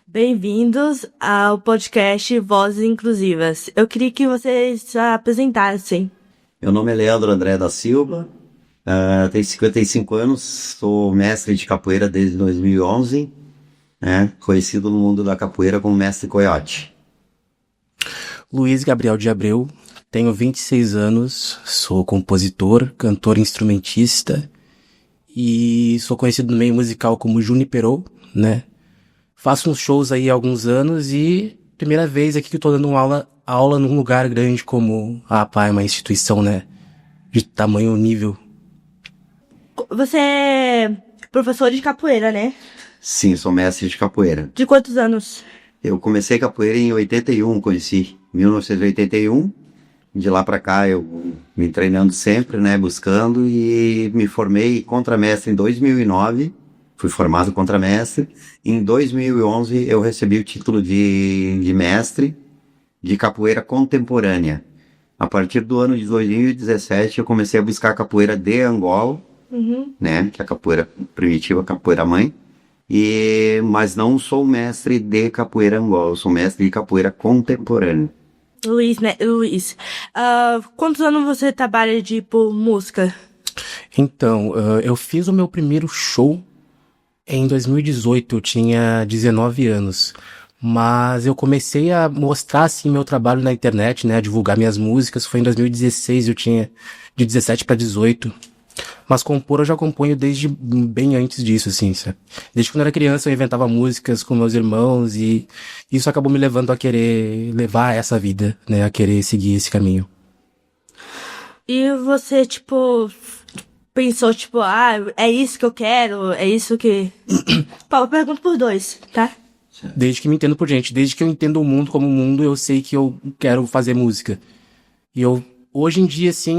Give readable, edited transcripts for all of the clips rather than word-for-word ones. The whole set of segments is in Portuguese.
Bem-vindos ao podcast Vozes Inclusivas. Eu queria que vocês se apresentassem. Meu nome é Leandro André da Silva, tenho 55 anos, sou mestre de capoeira desde 2011, conhecido no mundo da capoeira como Mestre Coiote. Luiz Gabriel de Abreu, tenho 26 anos, sou compositor, cantor, instrumentista e sou conhecido no meio musical como Juniperou, né? Faço uns shows aí há alguns anos e primeira vez aqui que eu tô dando uma aula num lugar grande como a APA, uma instituição, né? De tamanho nível. Você é professor de capoeira, né? Sim, sou mestre de capoeira. De quantos anos? Eu comecei capoeira em 1981. De lá pra cá eu me treinando sempre, buscando, e me formei contramestre em 2009. Fui formado contramestre. Em 2011 eu recebi o título de mestre de capoeira contemporânea. A partir do ano de 2017 eu comecei a buscar a capoeira de Angola, que é a capoeira primitiva, a capoeira mãe. Mas não sou mestre de capoeira Angola, eu sou mestre de capoeira contemporânea. Luiz, quantos anos você trabalha música? Então, eu fiz o meu primeiro show em 2018, eu tinha 19 anos. Mas eu comecei a mostrar, assim, meu trabalho na internet, a divulgar minhas músicas. Foi em 2016, eu tinha de 17 para 18. Mas compor eu já componho desde bem antes disso, assim, sabe? Desde quando eu era criança eu inventava músicas com meus irmãos e isso acabou me levando a querer levar essa vida, a querer seguir esse caminho. E você, pensou, é isso que eu quero, é isso que... Eu pergunto por dois, tá? Desde que me entendo por gente, desde que eu entendo o mundo como mundo, eu sei que eu quero fazer música. E hoje em dia, assim,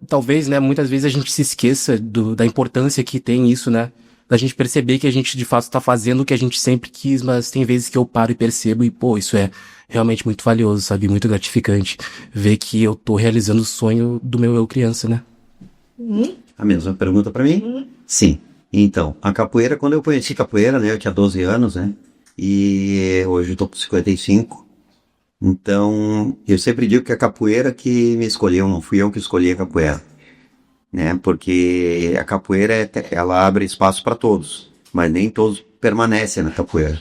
talvez, muitas vezes a gente se esqueça da importância que tem isso, da gente perceber que a gente, de fato, tá fazendo o que a gente sempre quis, mas tem vezes que eu paro e percebo e, isso é realmente muito valioso, sabe? Muito gratificante ver que eu tô realizando o sonho do meu eu criança, A mesma pergunta pra mim? Sim. Então, a capoeira, quando eu conheci capoeira, eu tinha 12 anos, e hoje eu tô com 55. Então, eu sempre digo que é a capoeira que me escolheu, não fui eu que escolhi a capoeira, Porque a capoeira, ela abre espaço para todos, mas nem todos permanecem na capoeira.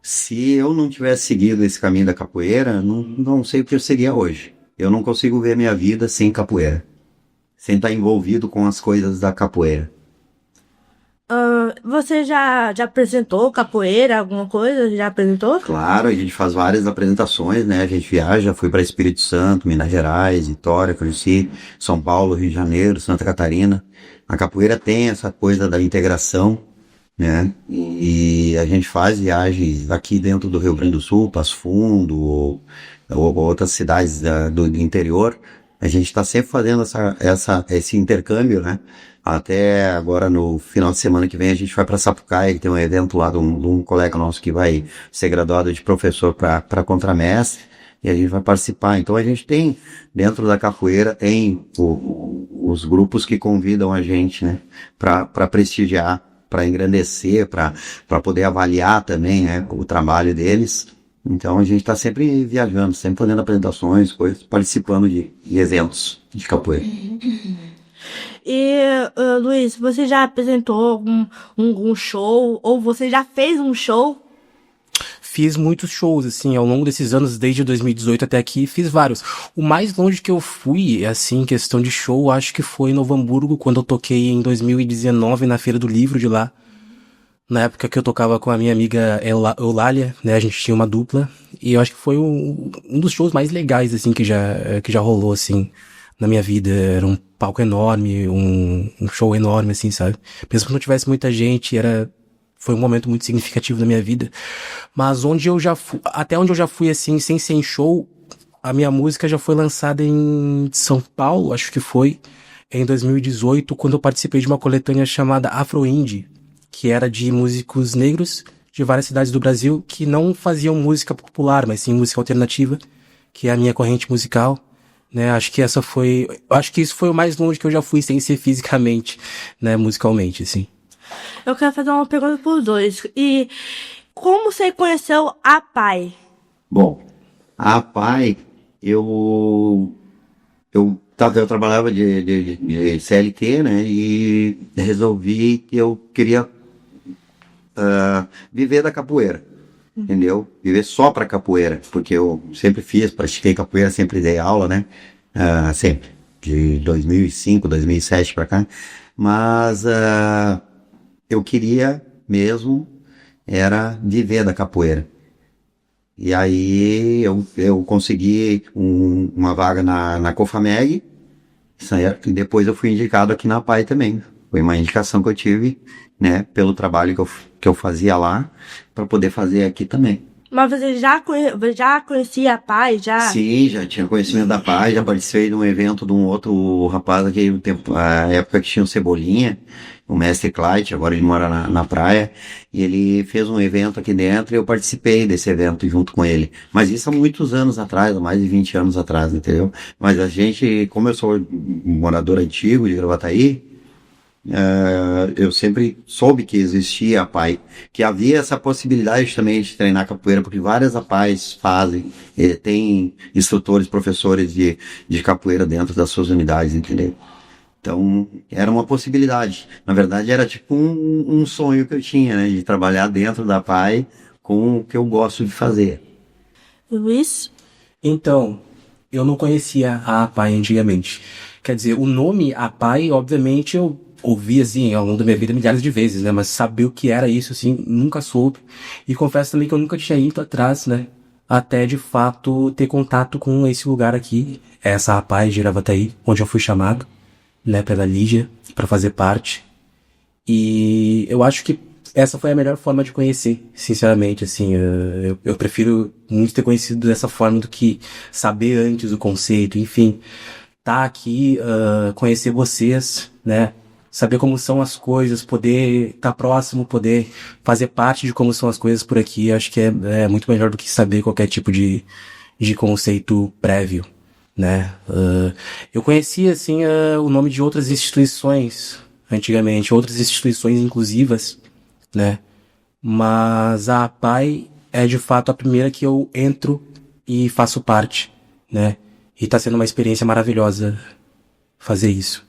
Se eu não tivesse seguido esse caminho da capoeira, não sei o que eu seria hoje. Eu não consigo ver minha vida sem capoeira, sem estar envolvido com as coisas da capoeira. Você já apresentou capoeira, alguma coisa? Já apresentou? Claro, a gente faz várias apresentações, A gente viaja, fui para Espírito Santo, Minas Gerais, Vitória, conheci São Paulo, Rio de Janeiro, Santa Catarina. A capoeira tem essa coisa da integração, E a gente faz viagens aqui dentro do Rio Grande do Sul, Passo Fundo, ou outras cidades do interior. A gente está sempre fazendo esse intercâmbio, Até agora no final de semana que vem a gente vai para Sapucaia, que tem um evento lá de um colega nosso que vai ser graduado de professor para contramestre, e a gente vai participar. Então a gente tem, dentro da capoeira, tem os grupos que convidam a gente, para prestigiar, para engrandecer, para poder avaliar também, o trabalho deles. Então a gente está sempre viajando, sempre fazendo apresentações, coisas, participando de eventos de capoeira. E, Luiz, você já apresentou algum show? Ou você já fez um show? Fiz muitos shows, assim, ao longo desses anos, desde 2018 até aqui, fiz vários. O mais longe que eu fui, assim, em questão de show, acho que foi em Novo Hamburgo, quando eu toquei em 2019 na Feira do Livro de lá. Na época que eu tocava com a minha amiga Eulália, a gente tinha uma dupla, e eu acho que foi um dos shows mais legais, assim, que já rolou, assim, na minha vida. Era um palco enorme, um show enorme, assim, sabe? Mesmo que não tivesse muita gente, foi um momento muito significativo da minha vida. Mas até onde eu já fui, assim, sem ser em show, a minha música já foi lançada em São Paulo, acho que foi, em 2018, quando eu participei de uma coletânea chamada Afro Indie, que era de músicos negros de várias cidades do Brasil que não faziam música popular, mas sim música alternativa, que é a minha corrente musical. Acho que isso foi o mais longe que eu já fui sem ser fisicamente, musicalmente, assim. Eu quero fazer uma pergunta por dois. E como você conheceu a PAI? Bom, a PAI, eu trabalhava de CLT, né? E resolvi que eu queria viver da capoeira, entendeu? Viver só pra capoeira, porque eu sempre pratiquei capoeira, sempre dei aula, né? Sempre, de 2005, 2007 pra cá. Mas eu queria mesmo era viver da capoeira. E aí eu consegui uma vaga na Cofameg, e depois eu fui indicado aqui na PAI também. Foi uma indicação que eu tive, né, pelo trabalho que eu fazia lá, para poder fazer aqui também. Mas você já conhecia a PAI? Já? Sim, já tinha conhecimento da PAI, já participei de um evento de um outro rapaz aqui, a época que tinha o Cebolinha, o Mestre Clyde, agora ele mora na praia, e ele fez um evento aqui dentro e eu participei desse evento junto com ele. Mas isso há muitos anos atrás, há mais de 20 anos atrás, entendeu? Mas a gente, como eu sou um morador antigo de Gravataí, eu sempre soube que existia a PAI, que havia essa possibilidade também de treinar capoeira, porque várias APAIs fazem, tem instrutores, professores de capoeira dentro das suas unidades, entendeu? Então, era uma possibilidade. Na verdade, era tipo um sonho que eu tinha, né, de trabalhar dentro da PAI com o que eu gosto de fazer. Luiz? Então, eu não conhecia a APAI antigamente. Quer dizer, o nome APAI, obviamente, eu ouvi, assim, ao longo da minha vida milhares de vezes, né? Mas saber o que era isso, assim, nunca soube. E confesso também que eu nunca tinha ido atrás, né? Até, de fato, ter contato com esse lugar aqui, essa APAI de Gravataí, onde eu fui chamado, né? Pela Lígia, para fazer parte. E eu acho que essa foi a melhor forma de conhecer, sinceramente, assim. Eu prefiro muito ter conhecido dessa forma do que saber antes o conceito, enfim. Tá aqui, conhecer vocês, né? Saber como são as coisas, poder estar próximo, poder fazer parte de como são as coisas por aqui, acho que é muito melhor do que saber qualquer tipo de conceito prévio, né? Eu conhecia, assim, o nome de outras instituições, antigamente, outras instituições inclusivas, né? Mas a APAI é, de fato, a primeira que eu entro e faço parte, né? E tá sendo uma experiência maravilhosa fazer isso.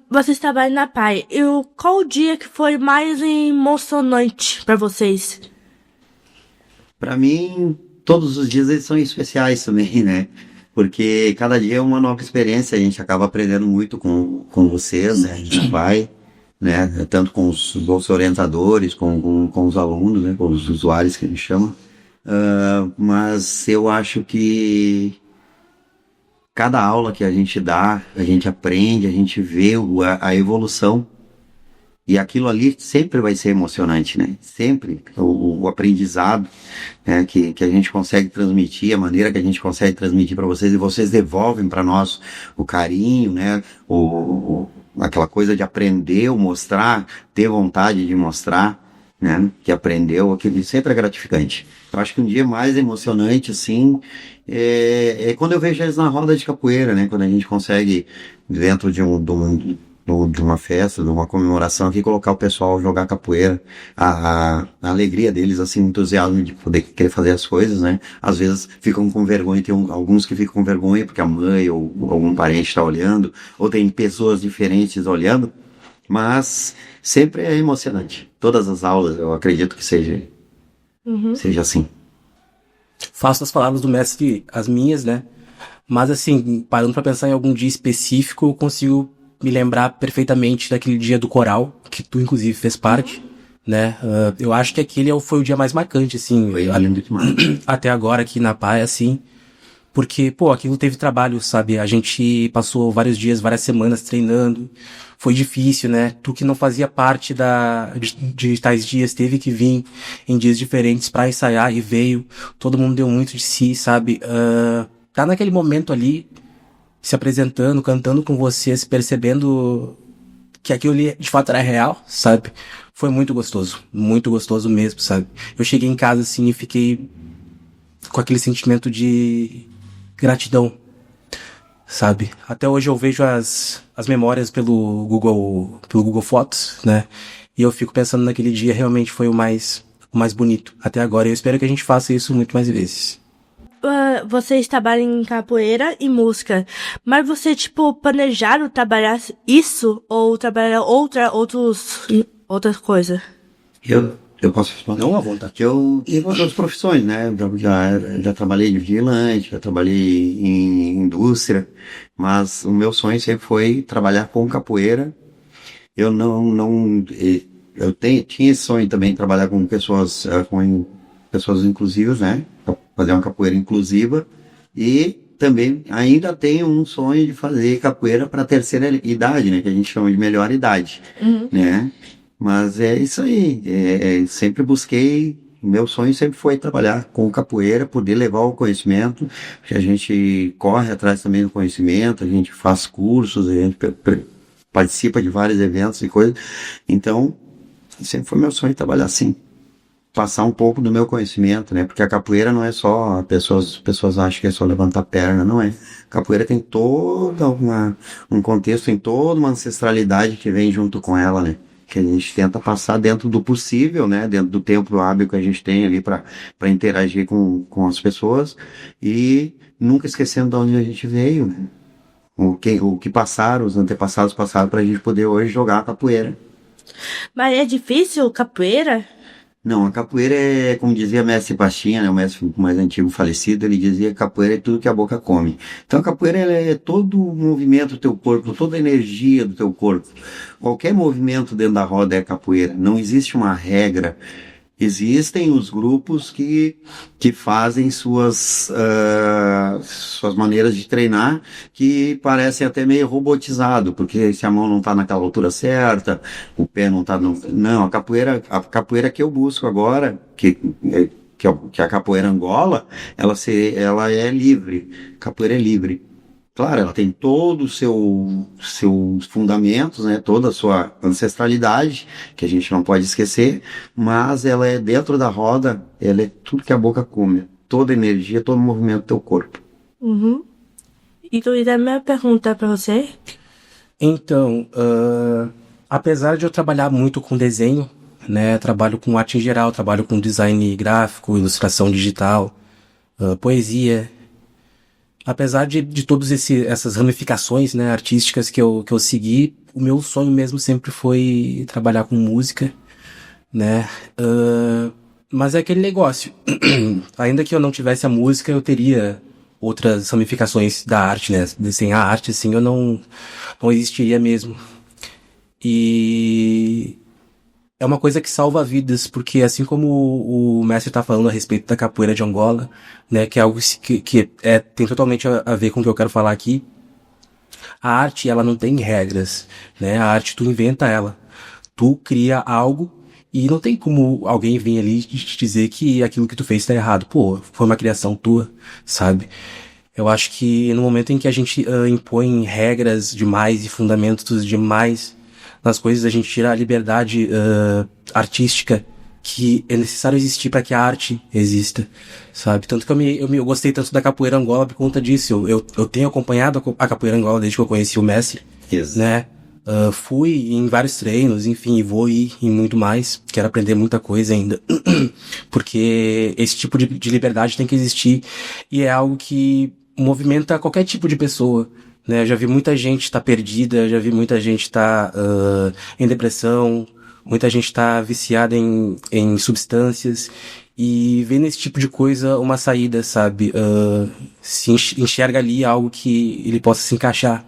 Vocês trabalham na PAI. Qual o dia que foi mais emocionante pra vocês? Para mim, todos os dias eles são especiais também, né? Porque cada dia é uma nova experiência, a gente acaba aprendendo muito com vocês, né? A gente vai, né? Tanto com os orientadores, com os alunos, né? Com os usuários que a gente chama. Mas eu acho que cada aula que a gente dá, a gente aprende, a gente vê a evolução. E aquilo ali sempre vai ser emocionante, né? Sempre o aprendizado, né, que a gente consegue transmitir, a maneira que a gente consegue transmitir para vocês, e vocês devolvem para nós o carinho, né? Aquela coisa de aprender, o mostrar, ter vontade de mostrar, né? Que aprendeu, aquilo sempre é gratificante. Eu acho que um dia mais emocionante, assim, é quando eu vejo eles na roda de capoeira, né? Quando a gente consegue, dentro de uma festa, de uma comemoração aqui, colocar o pessoal jogar capoeira, a alegria deles, assim, o entusiasmo de poder querer fazer as coisas, né? Às vezes ficam com vergonha, tem alguns que ficam com vergonha porque a mãe ou algum parente está olhando, ou tem pessoas diferentes olhando, mas sempre é emocionante. Todas as aulas, eu acredito que seja assim. Faço as palavras do mestre as minhas, né? Mas assim, parando pra pensar em algum dia específico, eu consigo me lembrar perfeitamente daquele dia do coral, que tu inclusive fez parte, né? Eu acho que aquele foi o dia mais marcante, assim, até agora aqui na PAI, assim, porque, pô, aquilo teve trabalho, sabe? A gente passou vários dias, várias semanas treinando, foi difícil, né? Tu que não fazia parte de tais dias, teve que vir em dias diferentes pra ensaiar e veio, todo mundo deu muito de si, sabe? Tá naquele momento ali, se apresentando, cantando com vocês, percebendo que aquilo ali de fato era real, sabe? Foi muito gostoso mesmo, sabe? Eu cheguei em casa assim e fiquei com aquele sentimento de gratidão, sabe? Até hoje eu vejo as memórias pelo Google Fotos, né? E eu fico pensando naquele dia realmente foi o mais bonito até agora. E eu espero que a gente faça isso muito mais vezes. Vocês trabalham em capoeira e música, mas você, tipo, planejaram trabalhar isso ou trabalhar outras coisas? Eu posso responder? Não à vontade. Eu tive outras profissões, né? Já trabalhei de vigilante, já trabalhei em indústria, mas o meu sonho sempre foi trabalhar com capoeira. Eu tinha esse sonho também de trabalhar com pessoas inclusivas, né? Fazer uma capoeira inclusiva, e também ainda tenho um sonho de fazer capoeira para terceira idade, né? Que a gente chama de melhor idade, né? Mas é isso aí, sempre busquei, meu sonho sempre foi trabalhar com capoeira, poder levar o conhecimento, que a gente corre atrás também do conhecimento, a gente faz cursos, a gente participa de vários eventos e coisas, então sempre foi meu sonho trabalhar assim. Passar um pouco do meu conhecimento, né? Porque a capoeira não é só, pessoas acham que é só levantar a perna, não é. A capoeira tem toda um contexto, tem toda uma ancestralidade que vem junto com ela, né? Que a gente tenta passar dentro do possível, né? Dentro do tempo hábil que a gente tem ali para interagir com as pessoas, e nunca esquecendo de onde a gente veio, né? O que passaram, os antepassados passaram, para a gente poder hoje jogar a capoeira. Mas é difícil capoeira? Não, a capoeira é, como dizia Mestre Pastinha, né, o mestre mais antigo falecido, ele dizia que capoeira é tudo que a boca come. Então a capoeira ela é todo o movimento do teu corpo, toda a energia do teu corpo. Qualquer movimento dentro da roda é capoeira. Não existe uma regra. Existem os grupos que fazem suas maneiras de treinar que parecem até meio robotizado, porque se a mão não está naquela altura certa, o pé não está... Não, a capoeira que eu busco agora, que a capoeira Angola, ela é livre. Capoeira é livre. Claro, ela tem todos seus fundamentos, né? Toda a sua ancestralidade, que a gente não pode esquecer, mas ela é dentro da roda, ela é tudo que a boca come, toda a energia, todo o movimento do teu corpo. Uhum. E tu a minha pergunta para você? Então, apesar de eu trabalhar muito com desenho, né? Trabalho com arte em geral, trabalho com design gráfico, ilustração digital, poesia. Apesar de todas essas ramificações, né, artísticas que eu segui, o meu sonho mesmo sempre foi trabalhar com música, né? Mas é aquele negócio. Ainda que eu não tivesse a música, eu teria outras ramificações da arte, né? Sem a arte, assim, eu não existiria mesmo. E é uma coisa que salva vidas, porque assim como o mestre tá falando a respeito da capoeira de Angola, né, que é algo que tem totalmente a ver com o que eu quero falar aqui, a arte, ela não tem regras, né, a arte tu inventa ela, tu cria algo e não tem como alguém vir ali te dizer que aquilo que tu fez tá errado, pô, foi uma criação tua, sabe? Eu acho que no momento em que a gente impõe regras demais e fundamentos demais nas coisas, a gente tira a liberdade artística que é necessário existir para que a arte exista, sabe? Tanto que eu gostei tanto da capoeira Angola por conta disso. Eu tenho acompanhado a capoeira Angola desde que eu conheci o mestre, né? Fui em vários treinos, enfim, vou ir em muito mais. Quero aprender muita coisa ainda. Porque esse tipo de liberdade tem que existir e é algo que movimenta qualquer tipo de pessoa. Né, eu já vi muita gente tá perdida, já vi muita gente tá em depressão, muita gente tá viciada em substâncias, e vê nesse tipo de coisa uma saída, sabe? Se enxerga ali algo que ele possa se encaixar.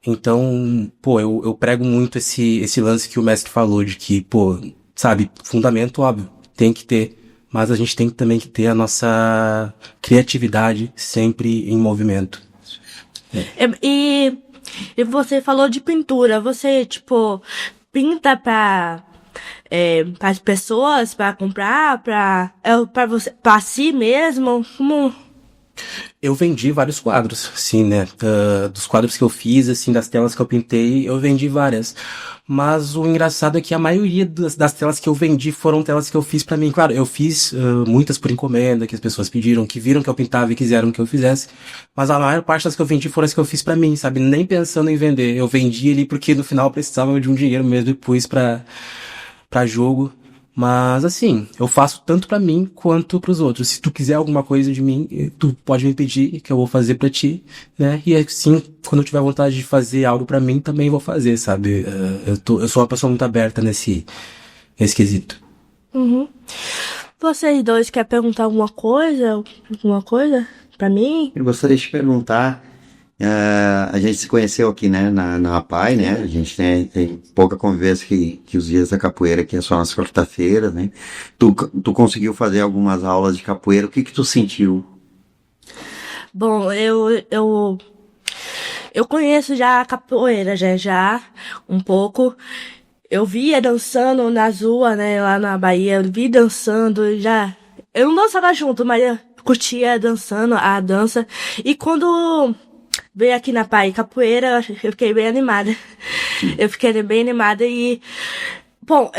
Então, pô, eu prego muito esse lance que o mestre falou, de que, pô, sabe, fundamento, óbvio, tem que ter, mas a gente tem também que ter a nossa criatividade sempre em movimento. E você falou de pintura. Você, tipo, pinta para as pessoas, para comprar, para si mesmo? Como? Eu vendi vários quadros, sim, né? Dos quadros que eu fiz, assim, das telas que eu pintei, eu vendi várias. Mas o engraçado é que a maioria das telas que eu vendi foram telas que eu fiz pra mim. Claro, eu fiz muitas por encomenda, que as pessoas pediram, que viram que eu pintava e quiseram que eu fizesse. Mas a maior parte das que eu vendi foram as que eu fiz pra mim, sabe? Nem pensando em vender. Eu vendi ali porque no final eu precisava de um dinheiro mesmo e pus pra pra jogo. Mas, assim, eu faço tanto pra mim quanto pros outros. Se tu quiser alguma coisa de mim, tu pode me pedir, que eu vou fazer pra ti, né? E assim, quando eu tiver vontade de fazer algo pra mim, também vou fazer, sabe? Eu sou uma pessoa muito aberta nesse quesito. Uhum. Vocês dois querem perguntar alguma coisa? Alguma coisa pra mim? Eu gostaria de te perguntar, a gente se conheceu aqui, né, na APAI, né, a gente tem pouca convivência que os dias da capoeira, que é só nas quarta-feiras, né, tu conseguiu fazer algumas aulas de capoeira, o que tu sentiu? Bom, eu conheço já a capoeira, já um pouco. Eu via dançando nas ruas, né, lá na Bahia, eu vi dançando, já. Eu não dançava junto, mas eu curtia dançando a dança. E quando veio aqui na Pai Capoeira, eu fiquei bem animada. Eu fiquei bem animada e... Bom,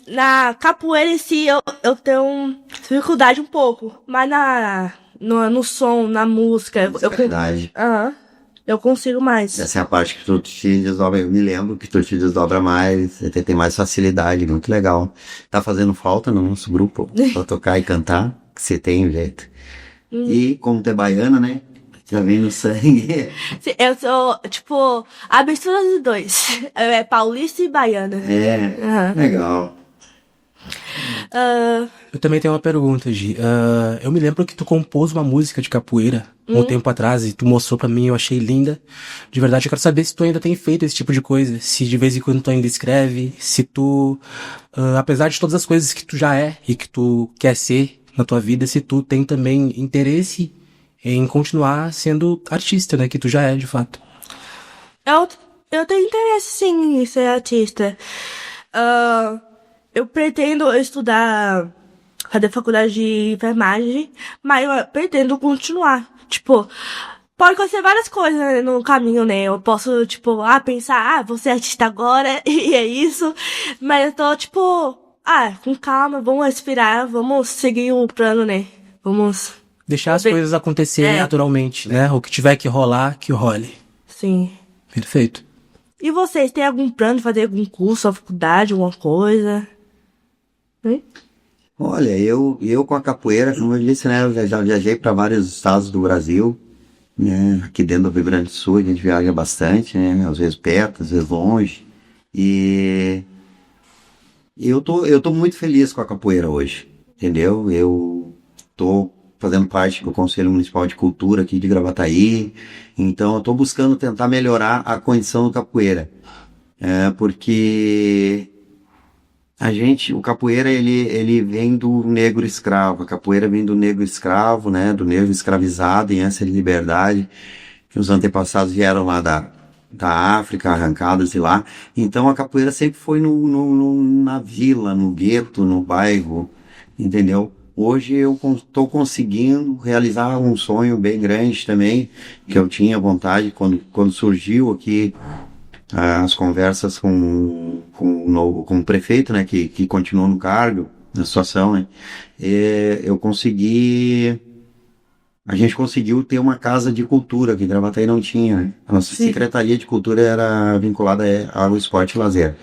na capoeira em si eu tenho dificuldade um pouco, mas no som, na música... Verdade. Eu consigo mais. Essa é a parte que tu te desdobra, eu me lembro que tu te desdobra mais, você tem mais facilidade, muito legal. Tá fazendo falta no nosso grupo pra tocar e cantar, que você tem jeito. E como tu é baiana, né? Já vem no sangue. Sim, eu sou, tipo, a mistura dos dois. É paulista e baiana. Legal. Eu também tenho uma pergunta, Gi. Eu me lembro que tu compôs uma música de capoeira um tempo atrás e tu mostrou pra mim, eu achei linda. De verdade, eu quero saber se tu ainda tem feito esse tipo de coisa. Se de vez em quando tu ainda escreve, se tu, apesar de todas as coisas que tu já é e que tu quer ser na tua vida, se tu tem também interesse em continuar sendo artista, né? Que tu já é, de fato. Eu tenho interesse, sim, em ser artista. Eu pretendo estudar, fazer faculdade de enfermagem, mas eu pretendo continuar. Tipo, pode acontecer várias coisas, né, no caminho, né? Eu posso, tipo, pensar, vou ser artista agora, e é isso. Mas eu tô, tipo, com calma, vamos respirar, vamos seguir o plano, né? Vamos... Deixar as coisas acontecerem naturalmente, né? O que tiver que rolar, que role. Sim. Perfeito. E vocês, têm algum plano de fazer algum curso, ou faculdade, alguma coisa? Hein? Olha, eu com a capoeira, como eu disse, né, eu já viajei para vários estados do Brasil, né, aqui dentro do Rio Grande do Sul a gente viaja bastante, né, às vezes perto, às vezes longe, e eu tô muito feliz com a capoeira hoje, entendeu? Eu tô fazendo parte do Conselho Municipal de Cultura aqui de Gravataí, então eu tô buscando tentar melhorar a condição do capoeira, porque o capoeira, ele vem do negro escravo. A capoeira vem do negro escravo, né? Do negro escravizado em ânsia de liberdade, que os antepassados vieram lá da África, arrancados de lá. Então a capoeira sempre foi na vila, no gueto, no bairro, entendeu? Hoje eu estou conseguindo realizar um sonho bem grande também, que eu tinha vontade quando surgiu aqui as conversas com o prefeito, né, que continuou no cargo, na situação, né, a gente conseguiu ter uma casa de cultura, que Gravataí não tinha, né? A nossa Secretaria de Cultura era vinculada ao esporte e lazer.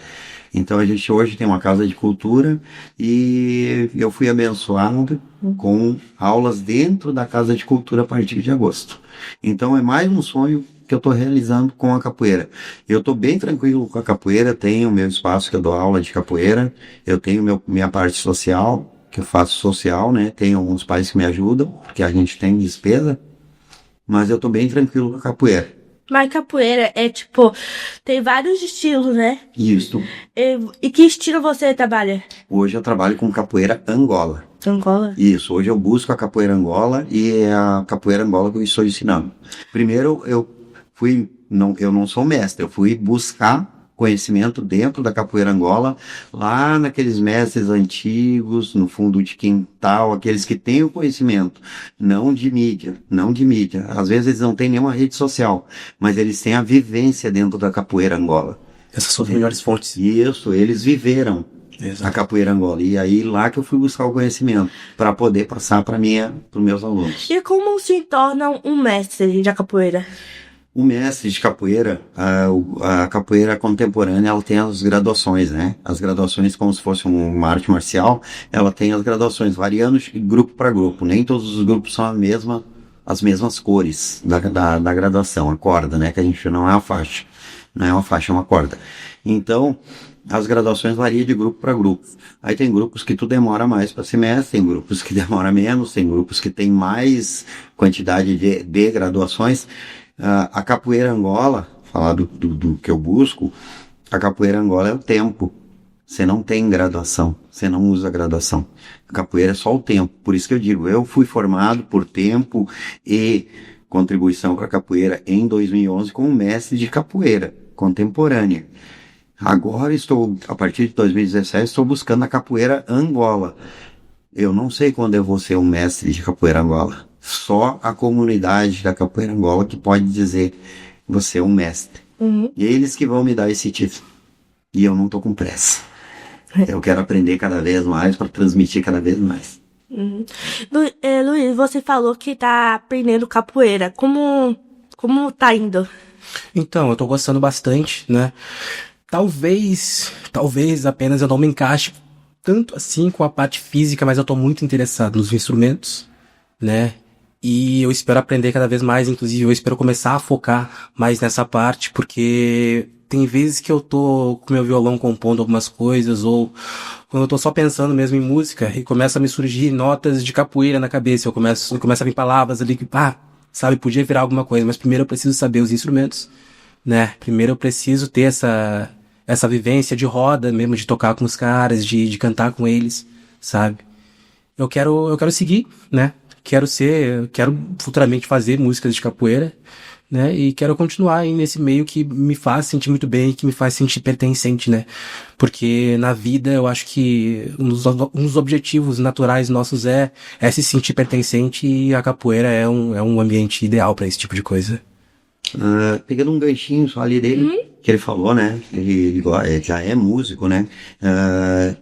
Então a gente hoje tem uma casa de cultura e eu fui abençoado com aulas dentro da casa de cultura a partir de agosto. Então é mais um sonho que eu estou realizando com a capoeira. Eu estou bem tranquilo com a capoeira, tenho o meu espaço que eu dou aula de capoeira, eu tenho minha parte social, que eu faço social, né? Tenho alguns pais que me ajudam, porque a gente tem despesa, mas eu estou bem tranquilo com a capoeira. Mas capoeira é tipo, tem vários estilos, né? Isso. E que estilo você trabalha? Hoje eu trabalho com capoeira Angola. Angola? Isso, hoje eu busco a capoeira Angola e é a capoeira Angola que eu estou ensinando. Primeiro eu não sou mestre, eu fui buscar conhecimento dentro da capoeira Angola, lá naqueles mestres antigos, no fundo de quintal, aqueles que têm o conhecimento, não de mídia. Às vezes eles não têm nenhuma rede social, mas eles têm a vivência dentro da capoeira Angola. Essas são as melhores fontes. Isso, eles viveram a capoeira Angola. E aí lá que eu fui buscar o conhecimento, para poder passar para os meus alunos. E como se torna um mestre da capoeira? O mestre de capoeira, a capoeira contemporânea, ela tem as graduações, né? As graduações, como se fosse uma arte marcial, ela tem as graduações, variando de grupo para grupo. Nem todos os grupos são as mesmas cores da graduação, a corda, né? Que a gente não é uma faixa. Não é uma faixa, é uma corda. Então, as graduações variam de grupo para grupo. Aí tem grupos que tu demora mais para ser mestre, tem grupos que demora menos, tem grupos que tem mais quantidade de graduações. A capoeira Angola, falar do que eu busco, a capoeira Angola é o tempo. Você não tem graduação, você não usa graduação. A capoeira é só o tempo. Por isso que eu digo, eu fui formado por tempo e contribuição para a capoeira em 2011 como mestre de capoeira contemporânea. Agora a partir de 2017, estou buscando a capoeira Angola. Eu não sei quando eu vou ser um mestre de capoeira Angola. Só a comunidade da capoeira Angola que pode dizer você é um mestre. Uhum. E eles que vão me dar esse título. E eu não tô com pressa. Eu quero aprender cada vez mais para transmitir cada vez mais. Uhum. Luiz, você falou que tá aprendendo capoeira. Como tá indo? Então, eu tô gostando bastante, né? Talvez apenas eu não me encaixe tanto assim com a parte física, mas eu tô muito interessado nos instrumentos, né? E eu espero aprender cada vez mais, inclusive eu espero começar a focar mais nessa parte, porque tem vezes que eu tô com meu violão compondo algumas coisas, ou quando eu tô só pensando mesmo em música, e começa a me surgir notas de capoeira na cabeça, começa a vir palavras ali que, sabe, podia virar alguma coisa, mas primeiro eu preciso saber os instrumentos, né? Primeiro eu preciso ter essa vivência de roda mesmo, de tocar com os caras, de cantar com eles, sabe? Eu quero seguir, né? Quero futuramente fazer músicas de capoeira, né? E quero continuar aí nesse meio que me faz sentir muito bem, que me faz sentir pertencente, né? Porque na vida eu acho que um dos objetivos naturais nossos é se sentir pertencente, e a capoeira é um ambiente ideal para esse tipo de coisa. Pegando um ganchinho só ali dele, que ele falou, né? Ele já é músico, né?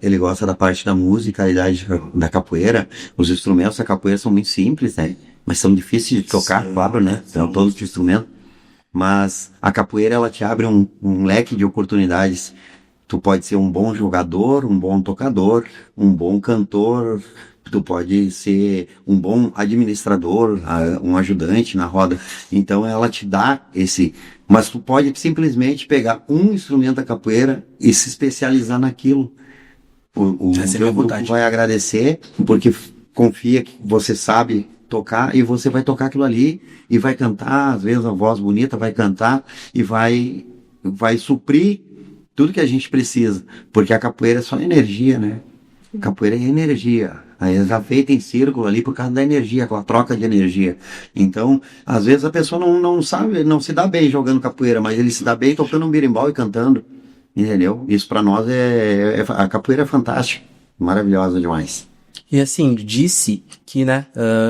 Ele gosta da parte da musicalidade da capoeira. Os instrumentos da capoeira são muito simples, né? Mas são difíceis de tocar, claro, né? São todos os instrumentos. Mas a capoeira, ela te abre um leque de oportunidades. Tu pode ser um bom jogador, um bom tocador, um bom cantor. Tu pode ser um bom administrador, um ajudante na roda. Então ela te dá mas tu pode simplesmente pegar um instrumento da capoeira e se especializar naquilo. O teu grupo vai agradecer, porque confia que você sabe tocar, e você vai tocar aquilo ali e vai cantar, às vezes a voz bonita vai cantar e vai suprir tudo que a gente precisa, porque a capoeira é só energia, né? Capoeira é energia. Aí é feita em círculo ali por causa da energia, com a troca de energia. Então, às vezes a pessoa não sabe, não se dá bem jogando capoeira, mas ele se dá bem tocando um berimbau e cantando. Entendeu? Isso pra nós a capoeira é fantástica, maravilhosa demais. E assim, disse que, né,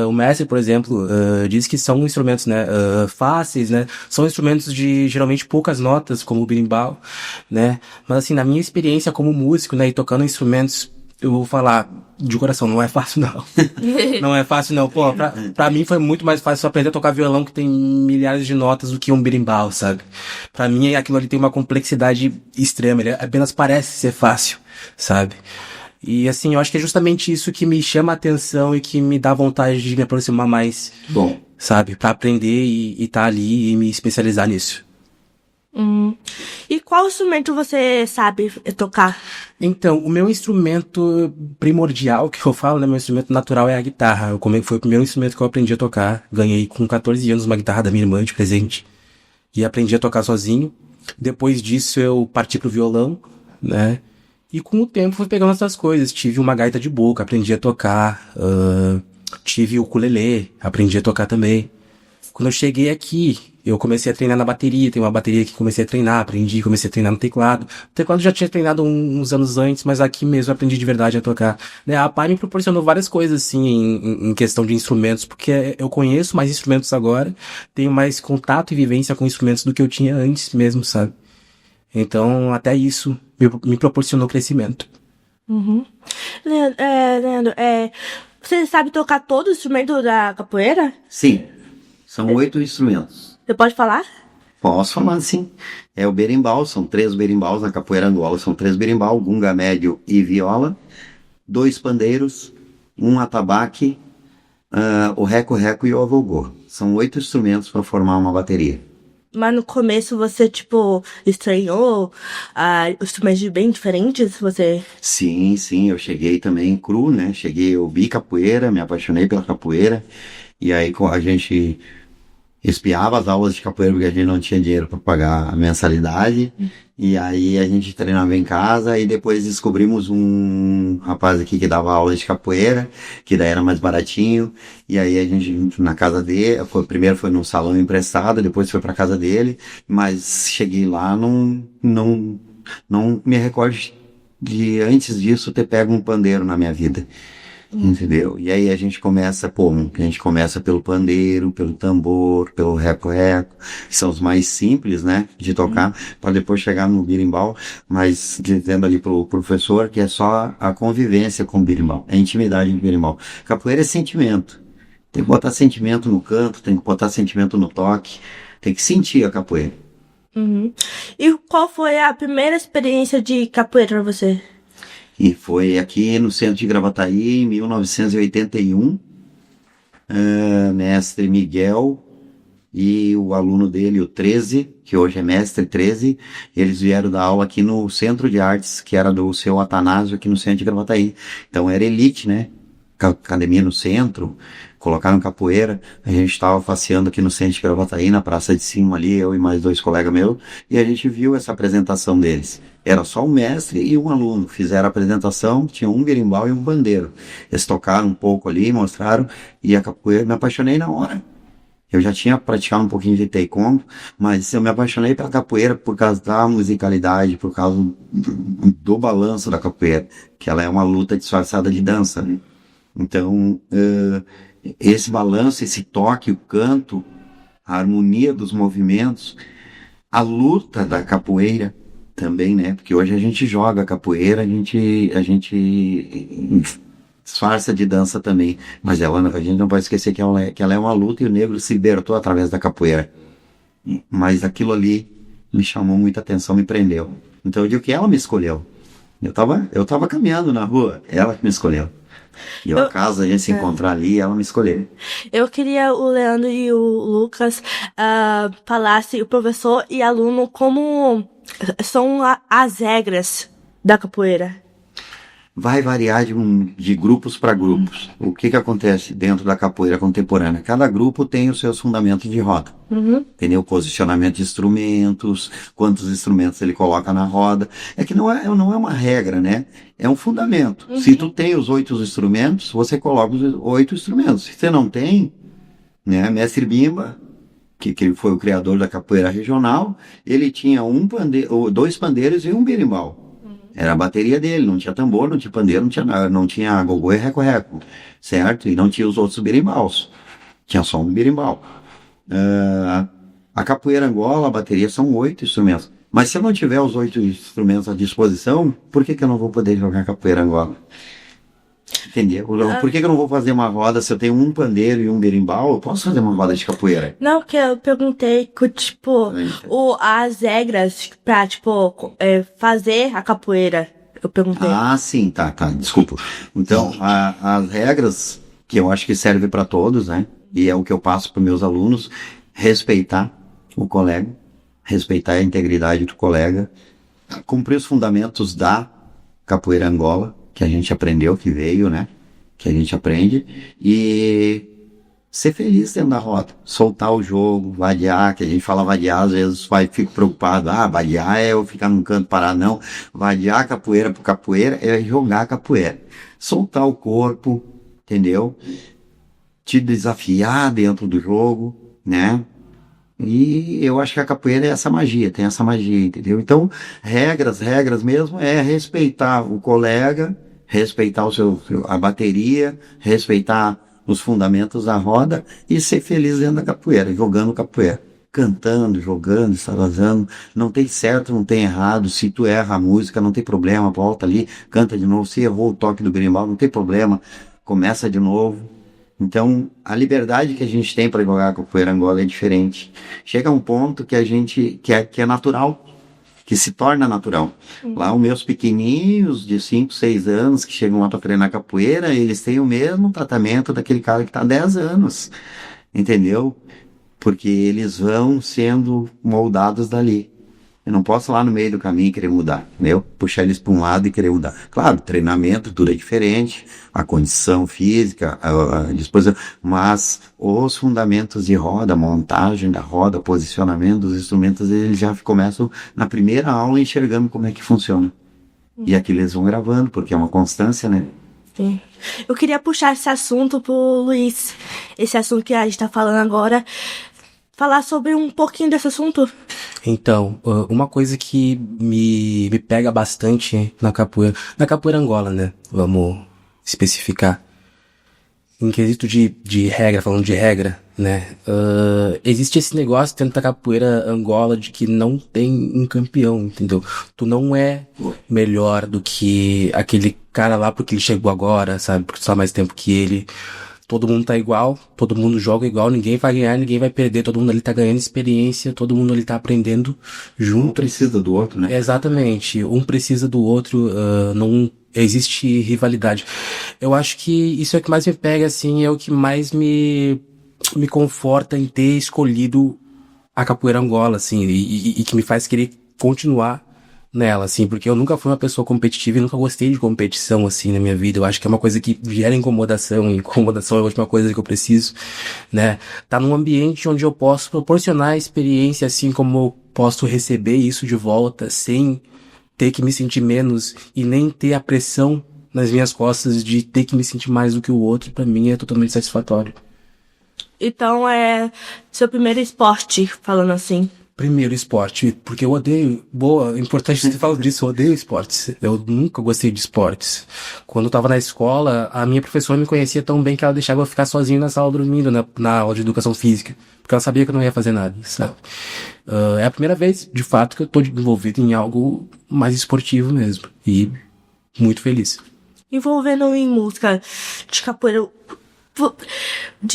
o mestre, por exemplo, disse que são instrumentos, né, fáceis, né, são instrumentos de, geralmente, poucas notas, como o berimbau, né, mas assim, na minha experiência como músico, né, e tocando instrumentos, eu vou falar de coração, não é fácil não. Não é fácil não. Pô, pra mim foi muito mais fácil aprender a tocar violão, que tem milhares de notas, do que um berimbau, sabe? Pra mim aquilo ali tem uma complexidade extrema, ele apenas parece ser fácil, sabe? E assim, eu acho que é justamente isso que me chama a atenção e que me dá vontade de me aproximar mais. Bom, sabe? Pra aprender e tá ali e me especializar nisso. E qual instrumento você sabe tocar? Então, o meu instrumento primordial, que eu falo, né, meu instrumento natural é a guitarra. Foi o primeiro instrumento que eu aprendi a tocar. Ganhei com 14 anos uma guitarra da minha irmã de presente. E aprendi a tocar sozinho. Depois disso eu parti pro violão, né? E com o tempo fui pegando essas coisas. Tive uma gaita de boca, aprendi a tocar. Tive o ukulele, aprendi a tocar também. Quando eu cheguei aqui, eu comecei a treinar na bateria. Tem uma bateria que comecei a treinar, comecei a treinar no teclado. O teclado eu já tinha treinado uns anos antes, mas aqui mesmo eu aprendi de verdade a tocar. Né? A Pai me proporcionou várias coisas, assim, em questão de instrumentos, porque eu conheço mais instrumentos agora, tenho mais contato e vivência com instrumentos do que eu tinha antes mesmo, sabe? Então, até isso me proporcionou crescimento. Leandro, você sabe tocar todo o instrumento da capoeira? Sim, são 8 instrumentos. Você pode falar? Posso falar sim. É o berimbau, são 3 berimbaus na capoeira Angola, são 3 berimbau, gunga, médio e viola, 2 pandeiros, um atabaque, o reco-reco e o agogô. São 8 instrumentos para formar uma bateria. Mas no começo você, tipo, estranhou instrumentos bem diferentes? Você... Sim, eu cheguei também cru, né? Eu vi capoeira, me apaixonei pela capoeira, e aí a gente espiava as aulas de capoeira porque a gente não tinha dinheiro para pagar a mensalidade, e aí a gente treinava em casa, e depois descobrimos um rapaz aqui que dava aula de capoeira, que daí era mais baratinho, e aí a gente na casa dele, primeiro foi num salão emprestado, depois foi para casa dele, mas cheguei lá, não me recordo de antes disso ter pego um pandeiro na minha vida. Entendeu? E aí a gente começa como? A gente começa pelo pandeiro, pelo tambor, pelo reco-reco, que são os mais simples, né, de tocar, para depois chegar no berimbau, mas dizendo ali pro professor que é só a convivência com o berimbau, a intimidade do berimbau. Capoeira é sentimento. Tem que botar sentimento no canto, tem que botar sentimento no toque, tem que sentir a capoeira. Uhum. E qual foi a primeira experiência de capoeira pra você? E foi aqui no centro de Gravataí, em 1981, mestre Miguel e o aluno dele, o 13, que hoje é mestre 13, eles vieram dar aula aqui no Centro de Artes, que era do seu Atanásio, aqui no centro de Gravataí. Então era elite, né? Academia no centro, colocaram capoeira, a gente estava passeando aqui no centro de Gravataí, na praça de cima ali, eu e mais 2 colegas meus, e a gente viu essa apresentação deles. Era só um mestre e um aluno, fizeram a apresentação, tinha um berimbau e um pandeiro. Eles tocaram um pouco ali, mostraram, e a capoeira, me apaixonei na hora. Eu já tinha praticado um pouquinho de taekwondo, mas eu me apaixonei pela capoeira por causa da musicalidade, por causa do balanço da capoeira, que ela é uma luta disfarçada de dança, né? Então, esse balanço, esse toque, o canto, a harmonia dos movimentos, a luta da capoeira também, né? Porque hoje a gente joga capoeira, a gente disfarça de dança também. Mas a gente não pode esquecer que ela é uma luta e o negro se libertou através da capoeira. Mas aquilo ali me chamou muita atenção, me prendeu. Então eu digo que ela me escolheu. Eu tava caminhando na rua, ela que me escolheu. E eu acaso a gente se encontrar ali, ela me escolheu. Eu queria o Leandro e o Lucas falassem, o professor e aluno, como são as regras da capoeira. Vai variar de grupos para grupos. O que acontece dentro da capoeira contemporânea? Cada grupo tem os seus fundamentos de roda. Entendeu? Posicionamento de instrumentos, quantos instrumentos ele coloca na roda. É que não é uma regra, né? É um fundamento. Se tu tem os 8 instrumentos, você coloca os 8 instrumentos. Se você não tem, né? Mestre Bimba, que foi o criador da capoeira regional, ele tinha 2 pandeiros e um berimbau. Era a bateria dele, não tinha tambor, não tinha pandeiro, não tinha agogô e reco-reco, certo? E não tinha os outros berimbaus. Tinha só um berimbau. A capoeira Angola, a bateria são 8 instrumentos. Mas se eu não tiver os 8 instrumentos à disposição, por que eu não vou poder jogar capoeira Angola? Entendeu? Por que eu não vou fazer uma roda se eu tenho um pandeiro e um berimbau? Eu posso fazer uma roda de capoeira? Não, que eu perguntei que, tipo, as regras pra, tipo, fazer a capoeira. Eu perguntei. Ah, sim, tá, desculpa. Então, as regras, que eu acho que servem para todos, né? E é o que eu passo para meus alunos, respeitar o colega, respeitar a integridade do colega, cumprir os fundamentos da capoeira Angola, que a gente aprendeu, que veio, né? Que a gente aprende. E ser feliz dentro da roda. Soltar o jogo, vadiar, que a gente fala vadiar, às vezes fica preocupado. Vadiar é eu ficar num canto parado, não. Vadiar capoeira por capoeira é jogar capoeira. Soltar o corpo, entendeu? Te desafiar dentro do jogo, né? E eu acho que a capoeira é essa magia, tem essa magia, entendeu? Então, regras mesmo é respeitar o colega, respeitar a bateria, respeitar os fundamentos da roda e ser feliz dentro da capoeira, jogando capoeira. Cantando, jogando, extravasando. Não tem certo, não tem errado. Se tu erra a música, não tem problema, volta ali, canta de novo. Se errou o toque do berimbau, não tem problema. Começa de novo, Então, a liberdade que a gente tem para jogar capoeira Angola é diferente. Chega a um ponto que a gente, que é natural, que se torna natural. Lá, os meus pequenininhos de 5, 6 anos que chegam lá para treinar capoeira, eles têm o mesmo tratamento daquele cara que está há 10 anos. Entendeu? Porque eles vão sendo moldados dali. Eu não posso lá no meio do caminho querer mudar, entendeu? Puxar eles para um lado e querer mudar. Claro, treinamento, tudo é diferente, a condição física, a disposição, mas os fundamentos de roda, a montagem da roda, posicionamento dos instrumentos, eles já começam na primeira aula enxergando como é que funciona. E aquilo eles vão gravando, porque é uma constância, né? Sim. Eu queria puxar esse assunto pro Luiz, esse assunto que a gente tá falando agora, falar sobre um pouquinho desse assunto. Então, uma coisa que me pega bastante na capoeira Angola, né? Vamos especificar. Em quesito de regra, falando de regra, né? Existe esse negócio dentro da capoeira Angola de que não tem um campeão, entendeu? Tu não é melhor do que aquele cara lá porque ele chegou agora, sabe? Porque tu tá mais tempo que ele. Todo mundo tá igual, todo mundo joga igual, ninguém vai ganhar, ninguém vai perder, todo mundo ali tá ganhando experiência, todo mundo ali tá aprendendo junto. Um precisa do outro, né? Exatamente, um precisa do outro, não existe rivalidade. Eu acho que isso é o que mais me pega, assim, é o que mais me conforta em ter escolhido a capoeira Angola, assim, e que me faz querer continuar nela, assim, porque eu nunca fui uma pessoa competitiva e nunca gostei de competição, assim, na minha vida. Eu acho que é uma coisa que gera incomodação, e incomodação é a última coisa que eu preciso, né? Tá num ambiente onde eu posso proporcionar a experiência, assim, como eu posso receber isso de volta, sem ter que me sentir menos e nem ter a pressão nas minhas costas de ter que me sentir mais do que o outro, pra mim é totalmente satisfatório. Então é seu primeiro esporte, falando assim. Primeiro, esporte, porque eu odeio, importante você falar disso, eu odeio esportes. Eu nunca gostei de esportes. Quando eu tava na escola, a minha professora me conhecia tão bem que ela deixava eu ficar sozinho na sala dormindo, na aula de educação física. Porque ela sabia que eu não ia fazer nada, sabe? É a primeira vez, de fato, que eu tô envolvido em algo mais esportivo mesmo. E muito feliz. Envolvendo em música de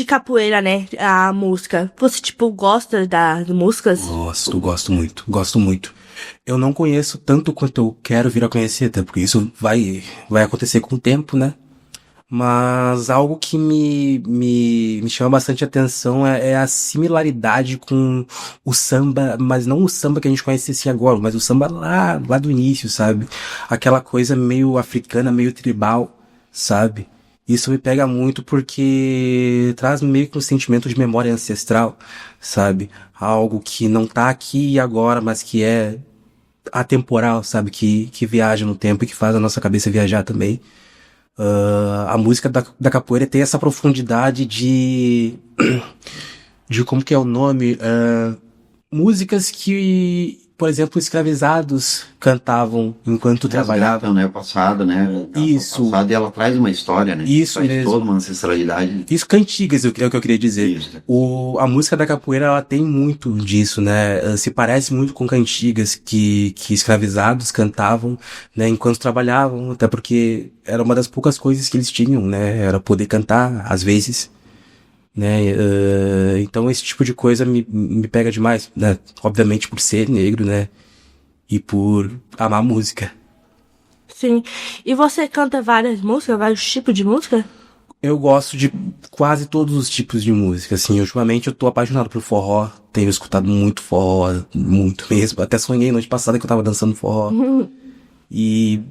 capoeira, né? A música. Você, tipo, gosta das músicas? Gosto muito. Eu não conheço tanto quanto eu quero vir a conhecer, até porque isso vai acontecer com o tempo, né? Mas algo que me chama bastante atenção é a similaridade com o samba, mas não o samba que a gente conhece assim agora, mas o samba lá do início, sabe? Aquela coisa meio africana, meio tribal, sabe? Isso me pega muito porque traz meio que um sentimento de memória ancestral, sabe? Algo que não tá aqui e agora, mas que é atemporal, sabe? Que viaja no tempo e que faz a nossa cabeça viajar também. A música da capoeira tem essa profundidade de como que é o nome? Músicas que, por exemplo, escravizados cantavam enquanto trabalhavam. Né? O passado, né? Isso. O passado, e ela traz uma história, né? Isso traz mesmo. toda uma ancestralidade. Isso, cantigas, é o que eu queria dizer. Isso. A música da capoeira, ela tem muito disso, né? Se parece muito com cantigas que escravizados cantavam, né? Enquanto trabalhavam, até porque era uma das poucas coisas que eles tinham, né? Era poder cantar, às vezes, né? Então esse tipo de coisa me pega demais, né? Obviamente por ser negro, né? E por amar música. Sim. E você canta várias músicas, vários tipos de música? Eu gosto de quase todos os tipos de música, assim. Ultimamente eu tô apaixonado por forró. Tenho escutado muito forró, muito mesmo. Até sonhei noite passada que eu tava dançando forró. E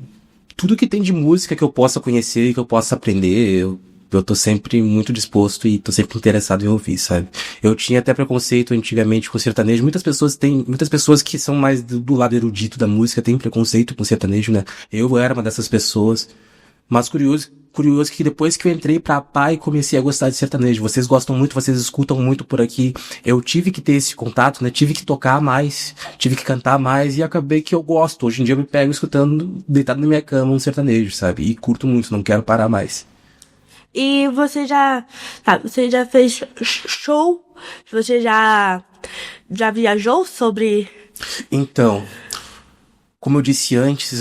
tudo que tem de música que eu possa conhecer e que eu possa aprender, eu tô sempre muito disposto e tô sempre interessado em ouvir, sabe? Eu tinha até preconceito antigamente com sertanejo. Muitas pessoas que são mais do lado erudito da música têm preconceito com sertanejo, né? Eu era uma dessas pessoas. Mas curioso que depois que eu entrei pra PAI comecei a gostar de sertanejo. Vocês gostam muito, vocês escutam muito por aqui. Eu tive que ter esse contato, né? Tive que tocar mais, tive que cantar mais e acabei que eu gosto. Hoje em dia eu me pego escutando, deitado na minha cama, um sertanejo, sabe? E curto muito, não quero parar mais. E você já fez show? Você já viajou sobre... Então, Como eu disse antes,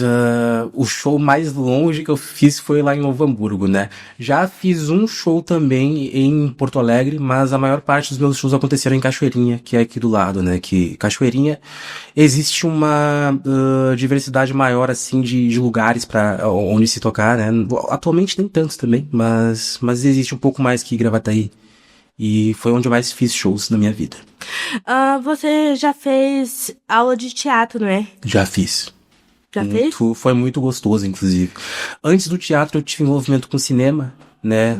o show mais longe que eu fiz foi lá em Novo Hamburgo, né? Já fiz um show também em Porto Alegre, mas a maior parte dos meus shows aconteceram em Cachoeirinha, que é aqui do lado, né? Que Cachoeirinha existe uma diversidade maior, assim, de lugares para onde se tocar, né? Atualmente nem tantos também, mas existe um pouco mais que Gravataí. E foi onde eu mais fiz shows na minha vida. Você já fez aula de teatro, não é? Já fiz. Já fez? Foi muito gostoso, inclusive. Antes do teatro, eu tive envolvimento com cinema, né?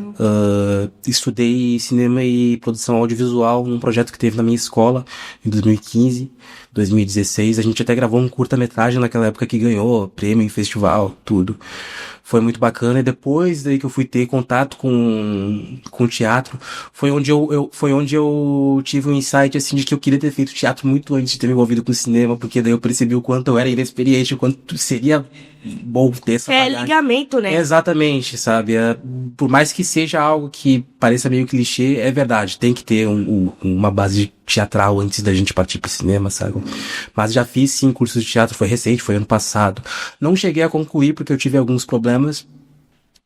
Estudei cinema e produção audiovisual num projeto que teve na minha escola em 2015, 2016. A gente até gravou um curta-metragem naquela época que ganhou prêmio em festival, tudo. Foi muito bacana. E depois daí que eu fui ter contato com teatro, foi onde eu tive um insight, assim, de que eu queria ter feito teatro muito antes de ter me envolvido com cinema, porque daí eu percebi o quanto eu era inexperiente, o quanto seria bom ter essa bagagem. Ligamento, né? Exatamente, sabe? Por mais que seja algo que pareça meio clichê, é verdade. Tem que ter uma base teatral antes da gente partir pro cinema, sabe? Mas já fiz, sim, cursos de teatro. Foi recente, foi ano passado. Não cheguei a concluir porque eu tive alguns problemas,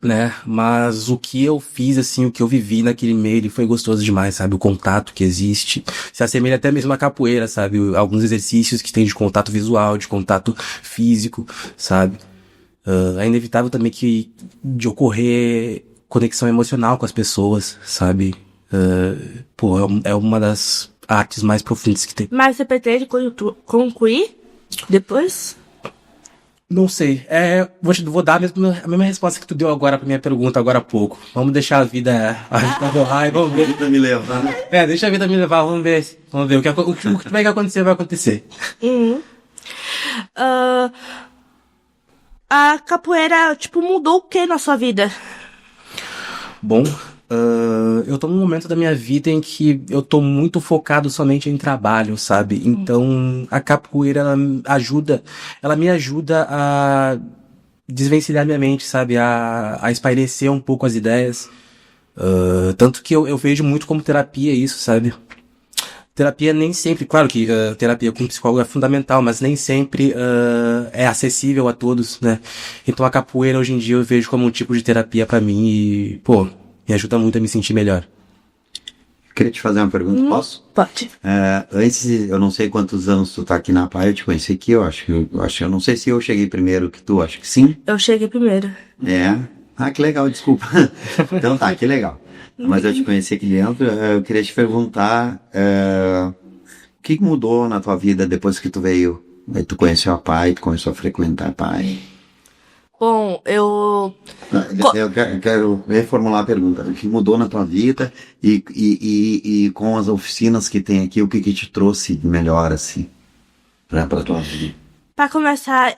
né? Mas o que eu fiz, assim, o que eu vivi naquele meio, ele foi gostoso demais, sabe? O contato que existe. Se assemelha até mesmo à capoeira, sabe? Alguns exercícios que tem de contato visual, de contato físico, sabe? É inevitável também de ocorrer conexão emocional com as pessoas, sabe? É uma das artes mais profundas que tem. Mas você pretende concluir depois? Não sei. Vou dar a mesma resposta que tu deu agora pra minha pergunta, agora há pouco. Vamos deixar a vida rolar e vamos ver. A vida me levar, né? Deixa a vida me levar, vamos ver. Vamos ver. O que vai acontecer, vai acontecer. A capoeira, mudou o que na sua vida? Bom, eu tô num momento da minha vida em que eu tô muito focado somente em trabalho, sabe? Então, a capoeira, ela me ajuda a desvencilhar minha mente, sabe? A espairecer um pouco as ideias. Tanto que eu vejo muito como terapia isso, sabe? Terapia nem sempre, claro que terapia com psicólogo é fundamental, mas nem sempre é acessível a todos, né? Então a capoeira hoje em dia eu vejo como um tipo de terapia pra mim e, me ajuda muito a me sentir melhor. Queria te fazer uma pergunta, posso? Pode. Antes, eu não sei quantos anos tu tá aqui na PAI, eu te conheci aqui, eu não sei se eu cheguei primeiro que tu, acho que sim. Eu cheguei primeiro. Que legal, desculpa. Então tá, que legal. Mas eu te conheci aqui dentro, eu queria te perguntar, o que mudou na tua vida depois que tu veio? Aí tu conheceu a PAI, tu começou a frequentar a PAI. Bom, eu quero reformular a pergunta. O que mudou na tua vida e com as oficinas que tem aqui, o que te trouxe melhor, assim, pra tua vida? Pra começar,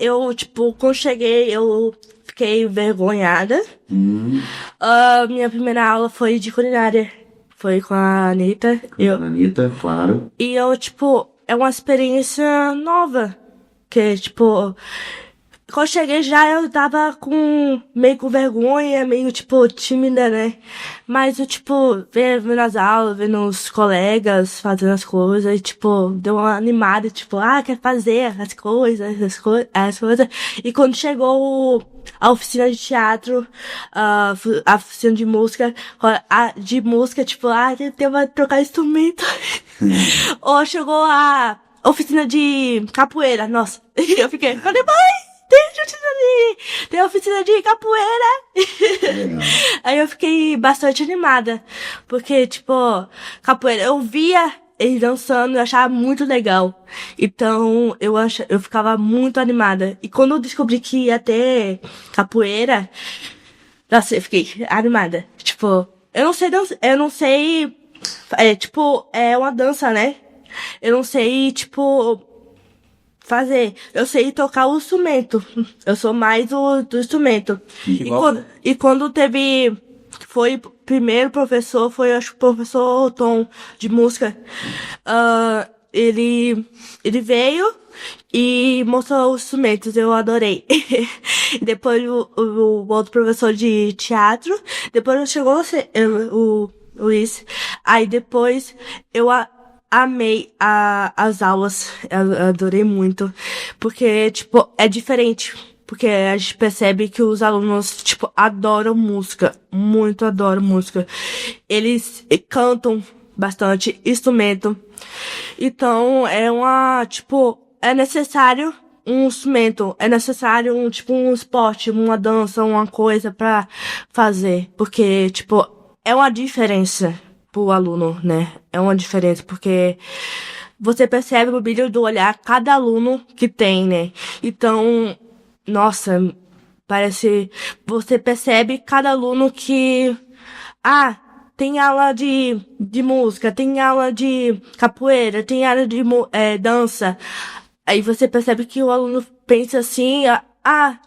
quando cheguei, eu fiquei envergonhada. Minha primeira aula foi de culinária. Foi com a Anitta. Anitta, claro. E é uma experiência nova. Que, quando eu cheguei eu tava meio com vergonha, meio, tímida, né? Mas eu, vendo as aulas, vendo os colegas fazendo as coisas, e, deu uma animada, quer fazer as coisas. E quando chegou a oficina de teatro, a oficina de música, tem que trocar instrumento. Ou chegou a oficina de capoeira, nossa. Eu falei, mãe! Tem oficina de capoeira. Aí eu fiquei bastante animada. Porque, capoeira, eu via ele dançando, eu achava muito legal. Então, eu ficava muito animada. E quando eu descobri que ia capoeira, nossa, eu fiquei animada. Eu não sei, é uma dança, né? Eu não sei, fazer. Eu sei tocar o instrumento. Eu sou mais do instrumento. E quando foi o primeiro professor, foi acho que o professor Tom de música. Ele veio e mostrou os instrumentos, eu adorei. Depois o outro professor de teatro, depois chegou o Luiz. Aí depois amei as aulas, eu adorei muito, porque, tipo, é diferente. Porque a gente percebe que os alunos, tipo, adoram música, muito adoram música. Eles cantam bastante instrumento. Então, é necessário um instrumento, é necessário um esporte, uma dança, uma coisa pra fazer. Porque, tipo, é uma diferença pro aluno, né? É uma diferença, porque você percebe o brilho do olhar cada aluno que tem, né? Então, nossa, você percebe cada aluno que, tem aula de música, tem aula de capoeira, tem aula de dança. Aí você percebe que o aluno pensa assim,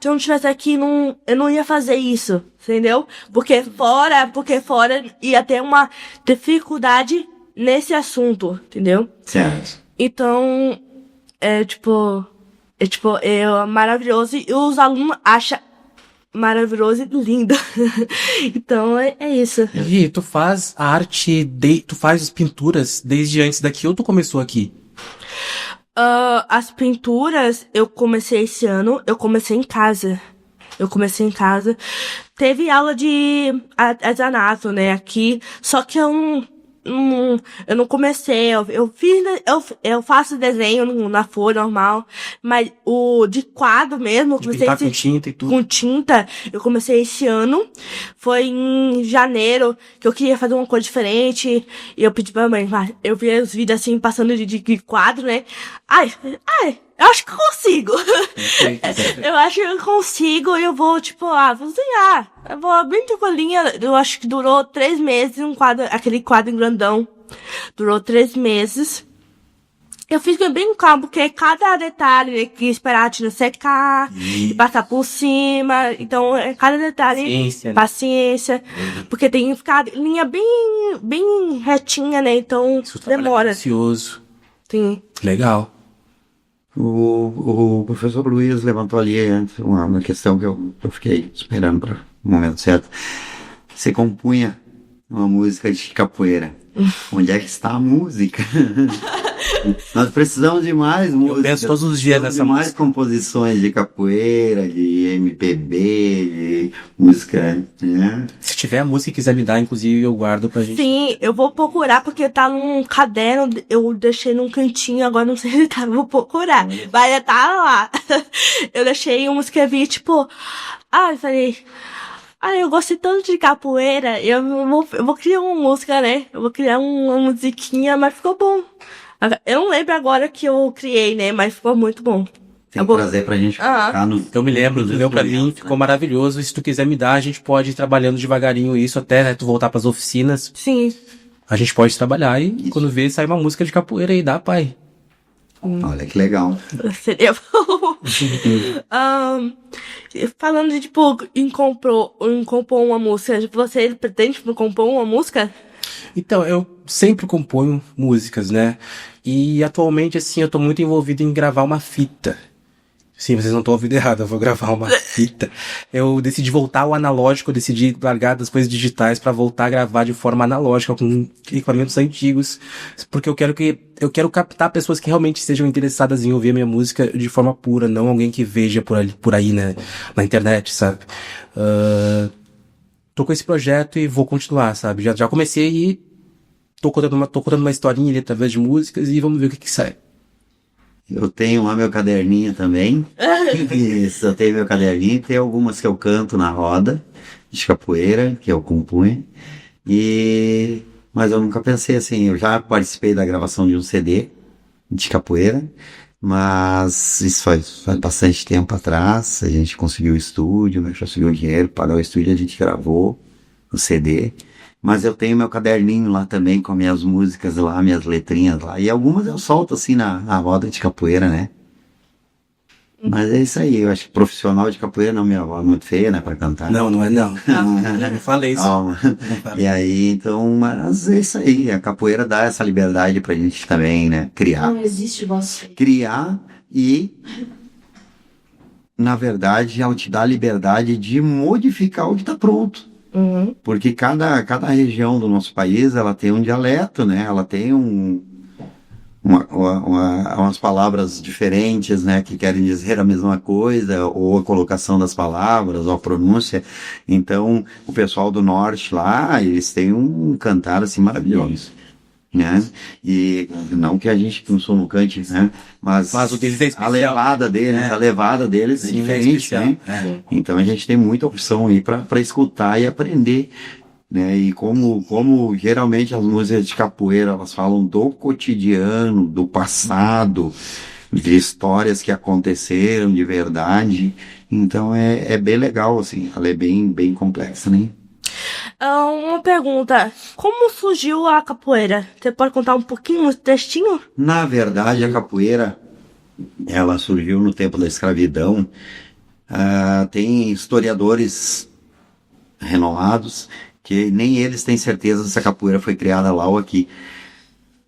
se eu não estivesse aqui, eu não ia fazer isso, entendeu? Porque fora ia ter uma dificuldade nesse assunto, entendeu? Certo. Então, é maravilhoso e os alunos acham maravilhoso e lindo. Então, é isso. E tu faz a arte, tu faz pinturas desde antes daqui ou tu começou aqui? As pinturas eu comecei esse ano, eu comecei em casa. Teve aula de artesanato, né, aqui, só que eu não comecei, eu faço desenho na folha normal, mas o de quadro mesmo, eu comecei pintar com tinta e tudo. Com tinta, eu comecei esse ano, foi em janeiro, que eu queria fazer uma coisa diferente, e eu pedi pra mãe, eu vi os vídeos assim, passando de quadro, né, eu acho que eu consigo. Eu acho que eu consigo e eu vou, vou desenhar. Eu vou bem tranquilinha. Eu acho que durou 3 meses aquele quadro grandão. Durou 3 meses. Eu fiz bem calmo, porque cada detalhe, né, que esperar a tinta secar, e passar por cima. Então, cada detalhe, paciência. Porque tem que ficar linha bem retinha, né? Então, demora. Ansioso. Sim. Legal. O professor Luiz levantou ali antes uma questão que eu fiquei esperando para o momento certo. Você compunha uma música de capoeira. Onde é que está a música? Nós precisamos de mais música. Eu penso todos os dias nessa música. Mais composições de capoeira, de MPB, de música, né? Se tiver a música e quiser me dar, inclusive, eu guardo pra gente. Sim, eu vou procurar, porque tá num caderno, eu deixei num cantinho, agora não sei se tá, vou procurar. Vai tá lá. Eu deixei, eu escrevi, eu falei, eu gostei tanto de capoeira, eu vou criar uma música, né? Eu vou criar uma musiquinha, mas ficou bom. Eu não lembro agora que eu criei, né? Mas ficou muito bom. Tem prazer pra gente colocar no... Eu me lembro, deu pra mim, ficou maravilhoso. E se tu quiser me dar, a gente pode ir trabalhando devagarinho isso até, né, tu voltar pras oficinas. Sim. A gente pode trabalhar e quando vê, sai uma música de capoeira aí, dá, pai. Olha que legal. Seria bom. Falando de, em compor uma música, você pretende compor uma música? Então, eu sempre componho músicas, né? E atualmente, assim, eu tô muito envolvido em gravar uma fita. Sim, vocês não estão ouvindo errado, eu vou gravar uma fita. Eu decidi voltar ao analógico, eu decidi largar das coisas digitais pra voltar a gravar de forma analógica, com equipamentos antigos, porque eu quero captar pessoas que realmente estejam interessadas em ouvir a minha música de forma pura, não alguém que veja por aí, né, na internet, sabe? Tô com esse projeto e vou continuar, sabe? Já comecei e tô contando uma historinha ali através de músicas e vamos ver o que sai. Eu tenho lá meu caderninho também. Isso, eu tenho meu caderninho. Tem algumas que eu canto na roda de capoeira, que eu compunho. Mas eu nunca pensei assim, eu já participei da gravação de um CD de capoeira, mas isso faz bastante tempo atrás. A gente conseguiu o estúdio, né? Conseguiu o dinheiro, pagou o estúdio, a gente gravou o CD. Mas eu tenho meu caderninho lá também com minhas músicas lá, minhas letrinhas lá. E algumas eu solto assim na roda de capoeira, né? Mas é isso aí, eu acho que profissional de capoeira não, minha voz é muito feia, né, pra cantar. Não é não. Eu falei isso. Calma. E aí, então, mas é isso aí, a capoeira dá essa liberdade pra gente também, né, criar. Não existe voz feia. Criar e, na verdade, ela te dá a liberdade de modificar o que tá pronto. Uhum. Porque cada região do nosso país, ela tem um dialeto, né? Ela tem umas palavras diferentes, né, que querem dizer a mesma coisa, ou a colocação das palavras, ou a pronúncia. Então, o pessoal do norte lá, eles têm um cantar assim maravilhoso, né? E não que a gente não sou no cante, né? Mas o deles é especial. A levada deles é diferente, né? Então a gente tem muita opção aí para escutar e aprender, né? E como geralmente as músicas de capoeira, elas falam do cotidiano, do passado, de histórias que aconteceram de verdade. Então é bem legal, assim, ela é bem complexa, né? Uma pergunta, como surgiu a capoeira? Você pode contar um pouquinho, um textinho? Na verdade, a capoeira, ela surgiu no tempo da escravidão. Tem historiadores renomados que nem eles têm certeza se a capoeira foi criada lá ou aqui.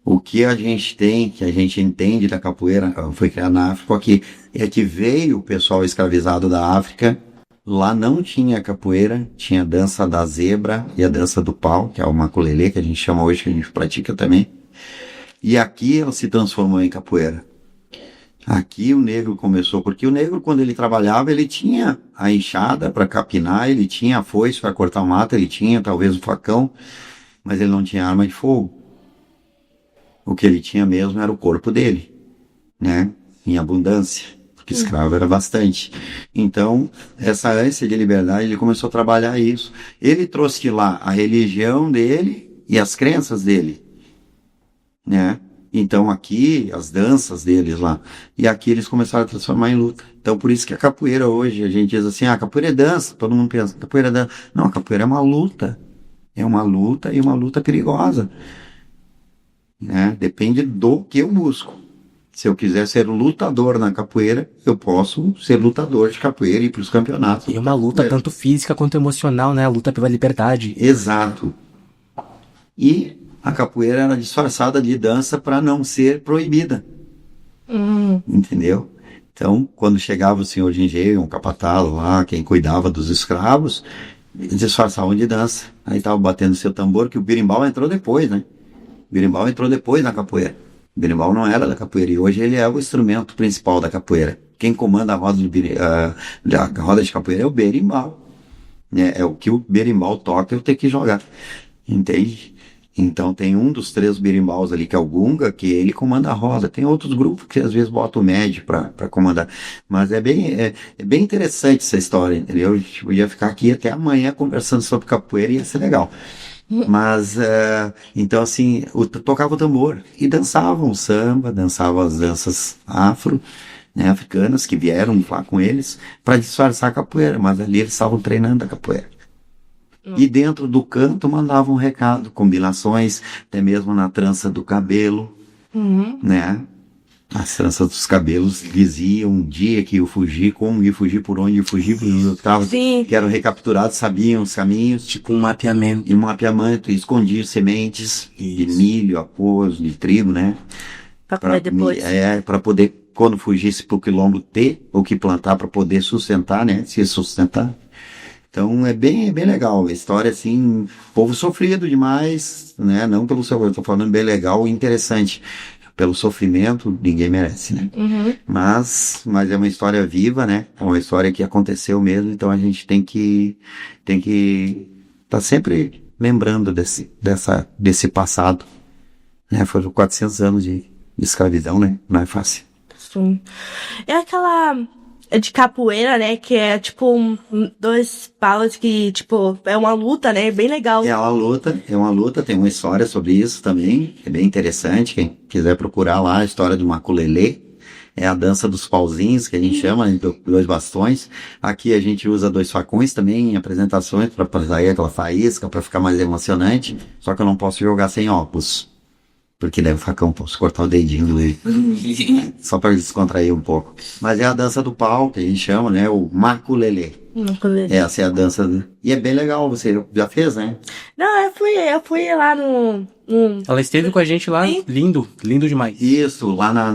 O que a gente tem, que a gente entende da capoeira, foi criada na África ou aqui, é que veio o pessoal escravizado da África. Lá não tinha capoeira, tinha a dança da zebra e a dança do pau, que é o maculelê, que a gente chama hoje, que a gente pratica também. E aqui ela se transformou em capoeira. Aqui o negro começou, porque o negro, quando ele trabalhava, ele tinha a enxada para capinar, ele tinha a foice para cortar mata, ele tinha talvez o facão, mas ele não tinha arma de fogo. O que ele tinha mesmo era o corpo dele, né? Em abundância. Porque escravo era bastante. Então, essa ânsia de liberdade, ele começou a trabalhar isso. Ele trouxe de lá a religião dele e as crenças dele, né? Então aqui, as danças deles lá. E aqui eles começaram a transformar em luta. Então por isso que a capoeira hoje, a gente diz assim, a capoeira é dança. Todo mundo pensa, capoeira é dança. Não, a capoeira é uma luta. É uma luta e uma luta perigosa, né? Depende do que eu busco. Se eu quiser ser lutador na capoeira, eu posso ser lutador de capoeira e ir para os campeonatos. E uma luta tanto física quanto emocional, né? A luta pela liberdade. Exato. E a capoeira era disfarçada de dança para não ser proibida. Entendeu? Então, quando chegava o senhor de engenho, um capataz lá, quem cuidava dos escravos, eles disfarçavam de dança. Aí estavam batendo seu tambor, que o berimbau entrou depois, né? O berimbau entrou depois na capoeira. O berimbau não era da capoeira e hoje ele é o instrumento principal da capoeira. Quem comanda a roda de capoeira é o berimbau. Né? É o que o berimbau toca, eu tenho que jogar. Entende? Então tem um dos 3 berimbaus ali, que é o Gunga, que ele comanda a roda. Tem outros grupos que às vezes botam o médio para comandar. Mas é bem interessante essa história, entendeu? A gente podia ficar aqui até amanhã conversando sobre capoeira e ia ser legal. Mas, então assim, tocava o tambor e dançavam o samba, dançavam as danças afro, né, africanas, que vieram lá com eles, para disfarçar a capoeira, mas ali eles estavam treinando a capoeira. E dentro do canto mandavam um recado, combinações, até mesmo na trança do cabelo, né? As tranças dos cabelos diziam um dia que eu fugi, como ia fugir, por onde ia fugir, por onde eu estava, que eram recapturados, sabiam os caminhos. Tipo um mapeamento. E um mapeamento, e escondiam sementes de milho, arroz, de trigo, né? Pra comer depois. Para poder, quando fugisse pro quilombo, ter o que plantar para poder sustentar, né? Se sustentar. Então é bem legal, a história assim, povo sofrido demais, né? Não pelo seu, eu tô falando bem legal e interessante. Pelo sofrimento, ninguém merece, né? Mas é uma história viva, né? É uma história que aconteceu mesmo, então a gente tem que tá sempre lembrando desse passado, né? Foram 400 anos de escravidão, né? Não é fácil. Sim. É aquela de capoeira, né? Que é tipo 2 paus que, tipo, é uma luta, né? Bem legal. É uma luta, tem uma história sobre isso também, é bem interessante, quem quiser procurar lá a história do maculelê, é a dança dos pauzinhos, que a gente chama, né, 2 bastões. Aqui a gente usa 2 facões também em apresentações, para sair aquela faísca, para ficar mais emocionante, só que eu não posso jogar sem óculos. Porque daí o facão, posso cortar o dedinho dele. Só para descontrair um pouco. Mas é a dança do pau, que a gente chama, né? O maculelê. Essa é a dança. E é bem legal, você já fez, né? Não, eu fui lá no... Ela esteve com a gente lá, lindo demais. Isso, lá na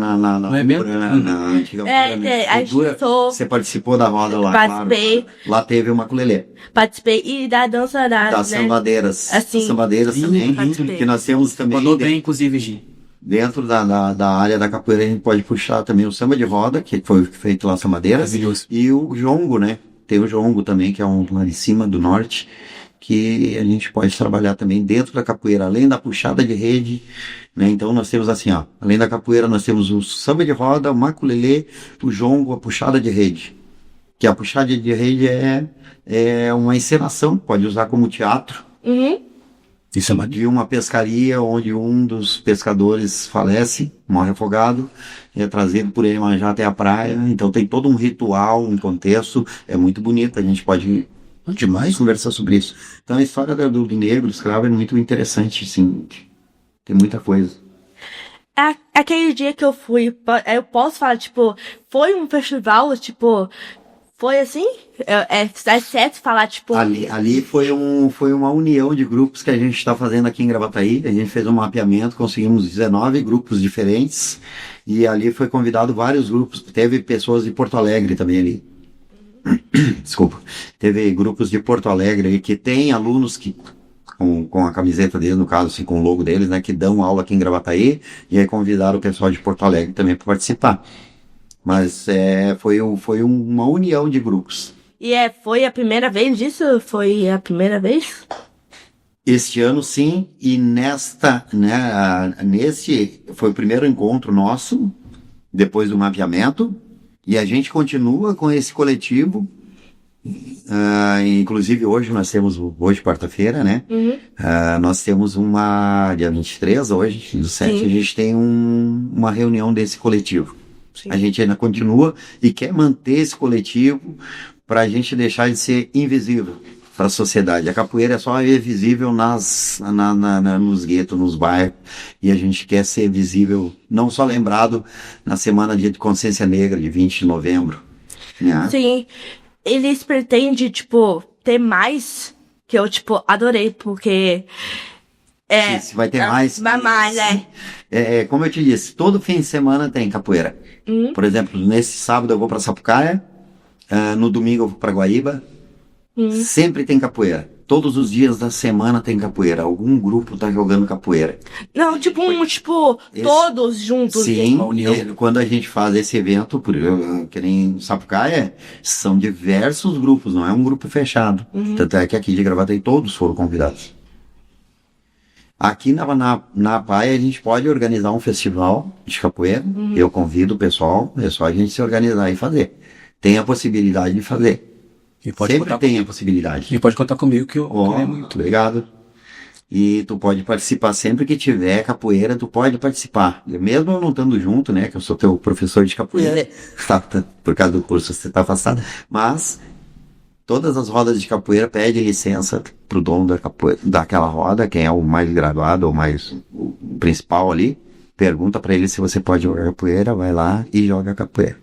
antiga Moldura. Você participou da roda lá, participei. Claro. Lá teve o maculelê. Participei e da dança das sambadeiras. Assim. Sambadeiras também, que nós temos também. Mandou bem, inclusive, Gi. Dentro da área da capoeira a gente pode puxar também o samba de roda, que foi feito lá em Samadeiras, e o jongo, né? Tem o jongo também, que é um lá de cima, do norte, que a gente pode trabalhar também dentro da capoeira, além da puxada de rede, né? Então nós temos assim, ó, além da capoeira nós temos o samba de roda, o maculelê, o jongo, a puxada de rede. Que a puxada de rede é uma encenação, pode usar como teatro. Uhum. Isso é De uma pescaria onde um dos pescadores falece, morre afogado, é trazido por Iemanjá até a praia, então tem todo um ritual, um contexto, é muito bonito, a gente pode demais conversar sobre isso. Então a história do negro, do escravo, é muito interessante, sim, tem muita coisa. Aquele dia que eu fui, eu posso falar, tipo, foi um festival, tipo, foi assim? É certo falar, tipo... Ali foi uma união de grupos que a gente está fazendo aqui em Gravataí. A gente fez um mapeamento, conseguimos 19 grupos diferentes. E ali foi convidado vários grupos. Teve pessoas de Porto Alegre também ali. Desculpa. Teve grupos de Porto Alegre aí que tem alunos que... Com a camiseta deles, no caso, assim, com o logo deles, né? Que dão aula aqui em Gravataí. E aí convidaram o pessoal de Porto Alegre também para participar. Mas foi uma união de grupos. E foi a primeira vez disso? Foi a primeira vez? Este ano, sim. E nesse foi o primeiro encontro nosso, depois do mapeamento. E a gente continua com esse coletivo. Inclusive hoje nós temos, hoje quarta-feira, né? Uhum. Nós temos dia 23, hoje, do 7, a gente tem uma reunião desse coletivo. Sim. A gente ainda continua e quer manter esse coletivo para a gente deixar de ser invisível para a sociedade. A capoeira é só visível nos guetos, nos bairros, e a gente quer ser visível, não só lembrado na Semana de Consciência Negra, de 20 de novembro. Né? Sim, eles pretendem, tipo, ter mais, que eu, tipo, adorei, porque... Se vai ter mais. Vai mais, como eu te disse, todo fim de semana tem capoeira. Por exemplo, nesse sábado eu vou para Sapucaia, no domingo eu vou para Guaíba. Sempre tem capoeira. Todos os dias da semana tem capoeira. Algum grupo tá jogando capoeira. Não, todos juntos. Sim, uma união. Quando a gente faz esse evento, que nem Sapucaia, são diversos grupos, não é um grupo fechado. Tanto é que aqui de Gravataí todos foram convidados. Aqui na Paia a gente pode organizar um festival de capoeira. Eu convido o pessoal, é só a gente se organizar e fazer. Tem a possibilidade de fazer. Sempre tem a possibilidade. E pode contar comigo que eu quero muito. Obrigado. E tu pode participar sempre que tiver capoeira, tu pode participar. Mesmo eu não estando junto, né, que eu sou teu professor de capoeira, por causa do curso você tá afastado, mas todas as rodas de capoeira pedem licença pro dono daquela roda, quem é o mais graduado ou o principal ali, pergunta para ele se você pode jogar capoeira, vai lá e joga capoeira.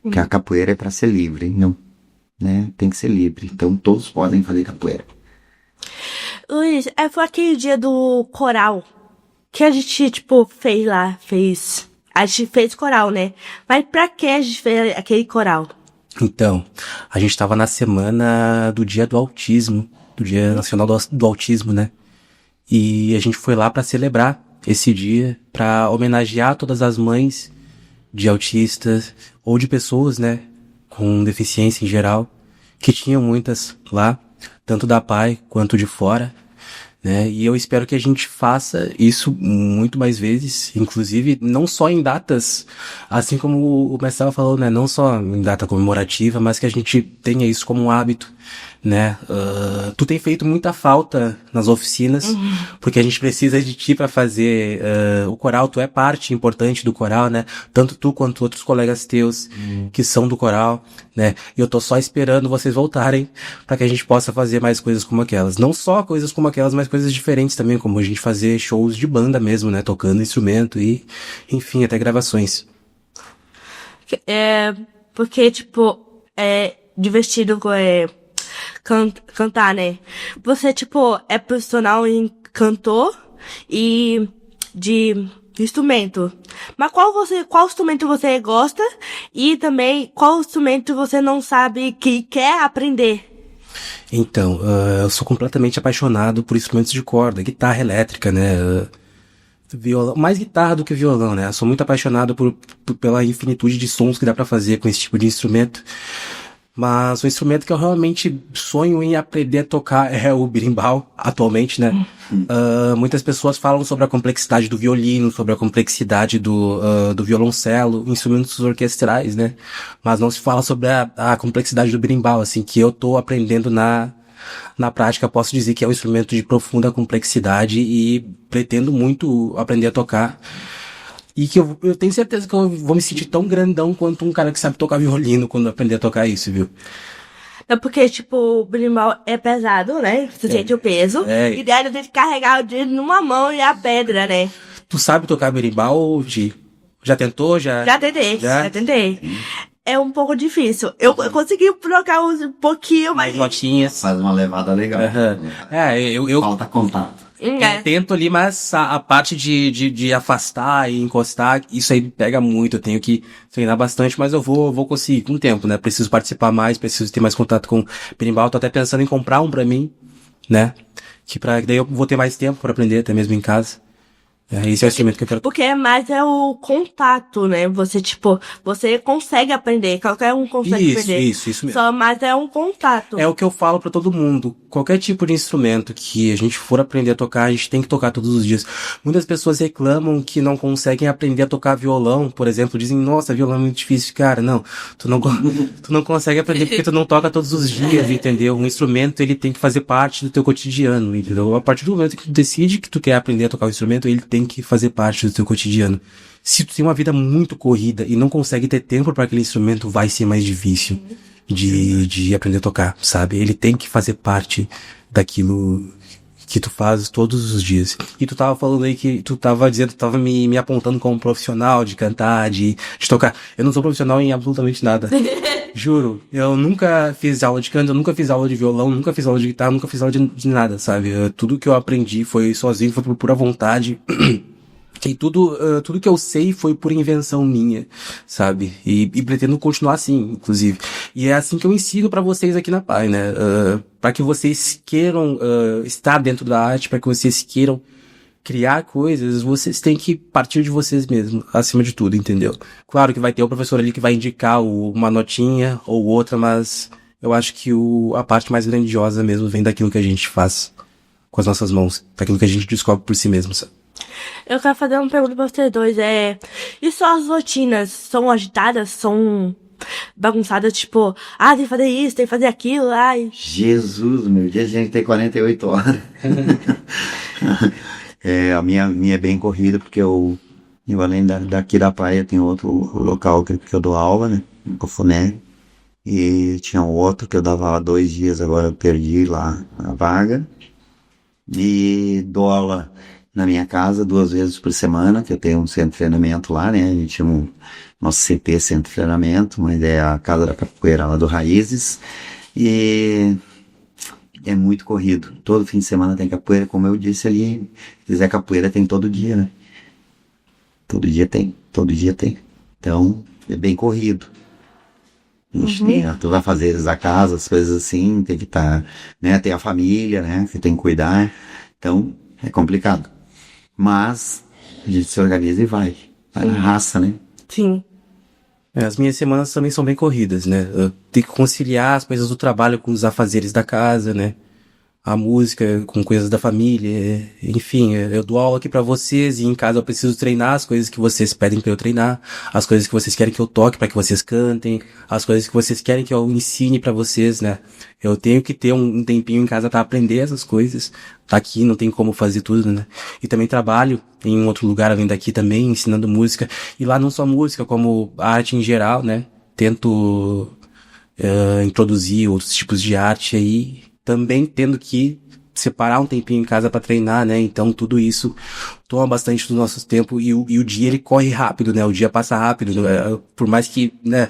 Porque a capoeira é para ser livre, não, né? Tem que ser livre. Então todos podem fazer capoeira. Luiz, foi aquele dia do coral que a gente, fez lá, a gente fez coral, né? Mas pra que a gente fez aquele coral? Então, a gente tava na semana do Dia do Autismo, do Dia Nacional do Autismo, né? E a gente foi lá pra celebrar esse dia, pra homenagear todas as mães de autistas, ou de pessoas, né, com deficiência em geral, que tinham muitas lá, tanto da PAI quanto de fora, né? E eu espero que a gente faça isso muito mais vezes, inclusive não só em datas, assim como o mestre estava falando, né? Não só em data comemorativa, mas que a gente tenha isso como um hábito, né? Tu tem feito muita falta nas oficinas, porque a gente precisa de ti para fazer o coral. Tu é parte importante do coral, né? Tanto tu quanto outros colegas teus que são do coral, né? E eu tô só esperando vocês voltarem para que a gente possa fazer mais coisas como aquelas. Não só coisas como aquelas, mas coisas diferentes também, como a gente fazer shows de banda mesmo, né? Tocando instrumento e, enfim, até gravações. Porque, divertido cantar, né? Você, é profissional em cantor e de instrumento. Mas qual instrumento você gosta e também qual instrumento você não sabe que quer aprender? Então, eu sou completamente apaixonado por instrumentos de corda, guitarra elétrica, né? Violão, mais guitarra do que violão, né? Eu sou muito apaixonado pela infinitude de sons que dá pra fazer com esse tipo de instrumento. Mas o instrumento que eu realmente sonho em aprender a tocar é o berimbau, atualmente, né? Muitas pessoas falam sobre a complexidade do violino, sobre a complexidade do violoncelo, instrumentos orquestrais, né? Mas não se fala sobre a complexidade do berimbau, assim, que eu tô aprendendo na prática. Posso dizer que é um instrumento de profunda complexidade e pretendo muito aprender a tocar. E que eu tenho certeza que eu vou me sentir tão grandão quanto um cara que sabe tocar violino quando eu aprender a tocar isso, viu? É porque, tipo, o berimbau é pesado, né? Você sente o peso. E daí tem que carregar o dedo numa mão e a pedra, né? Tu sabe tocar berimbau, Gi? Já tentou? Já tentei. É um pouco difícil. Eu consegui trocar um pouquinho, mas... Mais notinhas. Faz uma levada legal. Eu Falta contato. Eu tento ali, mas a parte de afastar e encostar, isso aí pega muito. Eu tenho que treinar bastante, mas eu vou conseguir com o tempo, né? Preciso participar mais, preciso ter mais contato com o berimbau. Tô até pensando em comprar um pra mim, né? Que daí eu vou ter mais tempo pra aprender, até mesmo em casa. Esse é o instrumento que eu quero. Porque mais é o contato, né? Você, tipo, você consegue aprender. Qualquer um consegue aprender. Isso mesmo. Só mais é um contato. É o que eu falo pra todo mundo. Qualquer tipo de instrumento que a gente for aprender a tocar, a gente tem que tocar todos os dias. Muitas pessoas reclamam que não conseguem aprender a tocar violão, por exemplo. Dizem, nossa, violão é muito difícil. Cara, não. Tu não consegue aprender porque tu não toca todos os dias, entendeu? Um instrumento, ele tem que fazer parte do teu cotidiano, entendeu? A partir do momento que tu decide que tu quer aprender a tocar o instrumento, ele tem que fazer parte do teu cotidiano. Se tu tem uma vida muito corrida e não consegue ter tempo para aquele instrumento, vai ser mais difícil de aprender a tocar, sabe? Ele tem que fazer parte daquilo que tu faz todos os dias. E tu tava falando aí que tu tava dizendo, tu tava me apontando como profissional de cantar, de tocar. Eu não sou profissional em absolutamente nada. Juro, eu nunca fiz aula de canto, eu nunca fiz aula de violão, nunca fiz aula de guitarra, nunca fiz aula de nada, sabe? Tudo que eu aprendi foi sozinho, foi por pura vontade. E tudo que eu sei foi por invenção minha, sabe? E pretendo continuar assim, inclusive. E é assim que eu ensino pra vocês aqui na PAI, né? Pra que vocês queiram estar dentro da arte, pra que vocês queiram criar coisas, vocês têm que partir de vocês mesmos, acima de tudo, entendeu? Claro que vai ter o professor ali que vai indicar uma notinha ou outra, mas eu acho que a parte mais grandiosa mesmo vem daquilo que a gente faz com as nossas mãos, daquilo que a gente descobre por si mesmo, sabe? Eu quero fazer uma pergunta pra vocês dois, e suas rotinas são agitadas, são bagunçadas, tipo, tem que fazer isso, tem que fazer aquilo, ai... Jesus, meu dia a gente tem 48 horas. A minha é bem corrida, porque eu além daqui da praia, tem outro local que eu dou aula, né, no Cofuné, e tinha outro que eu dava aula 2 dias, agora eu perdi lá a vaga, e dou aula na minha casa 2 vezes por semana, que eu tenho um centro de treinamento lá, né, a gente chama nosso CT, Centro de Treinamento, mas é a Casa da Capoeira lá do Raízes, e é muito corrido, todo fim de semana tem capoeira, como eu disse ali, se quiser capoeira tem todo dia, né, todo dia tem, então é bem corrido. Tu vai fazer da casa, as coisas assim, tem que estar, né, tem a família, né, que tem que cuidar, então é complicado. Mas a gente se organiza e vai na raça, né? Sim. As minhas semanas também são bem corridas, né? Eu tenho que conciliar as coisas do trabalho com os afazeres da casa, né? A música com coisas da família, enfim, eu dou aula aqui pra vocês e em casa eu preciso treinar as coisas que vocês pedem pra eu treinar, as coisas que vocês querem que eu toque pra que vocês cantem, as coisas que vocês querem que eu ensine pra vocês, né? Eu tenho que ter um tempinho em casa pra aprender essas coisas. Aqui não tem como fazer tudo, né? E também trabalho em um outro lugar além daqui também, ensinando música. E lá não só música, como arte em geral, né? Tento introduzir outros tipos de arte aí, também tendo que separar um tempinho em casa pra treinar, né? Então tudo isso toma bastante do nosso tempo e o dia ele corre rápido, né? O dia passa rápido, por mais que, né,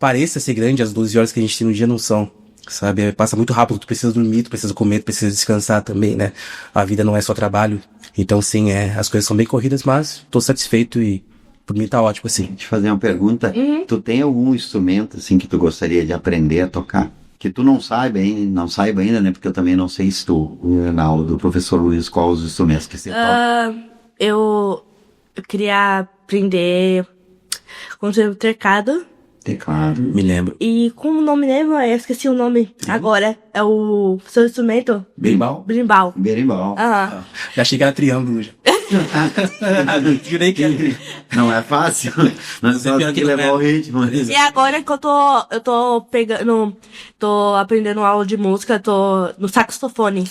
pareça ser grande, as 12 horas que a gente tem no dia não são, sabe? Passa muito rápido, tu precisa dormir, tu precisa comer, tu precisa descansar também, né? A vida não é só trabalho. Então sim, as coisas são bem corridas, mas tô satisfeito e por mim tá ótimo, assim. Deixa eu fazer uma pergunta. Tu tem algum instrumento, assim, que tu gostaria de aprender a tocar? Que tu não saiba ainda, né? Porque eu também não sei se tu, na aula do professor Luiz, qual os instrumentos que você toca. eu queria aprender com o teclado. Teclado. Me lembro. E como o nome mesmo, eu esqueci o nome agora. É o seu instrumento? Berimbau? Berimbau. Berimbau. Aham. Já achei que era triângulo. Já. Jurei que era triângulo. Não é fácil. Nós Você pior temos que que não levar é. o ritmo. E agora que eu tô pegando, tô aprendendo aula de música, tô no saxofone.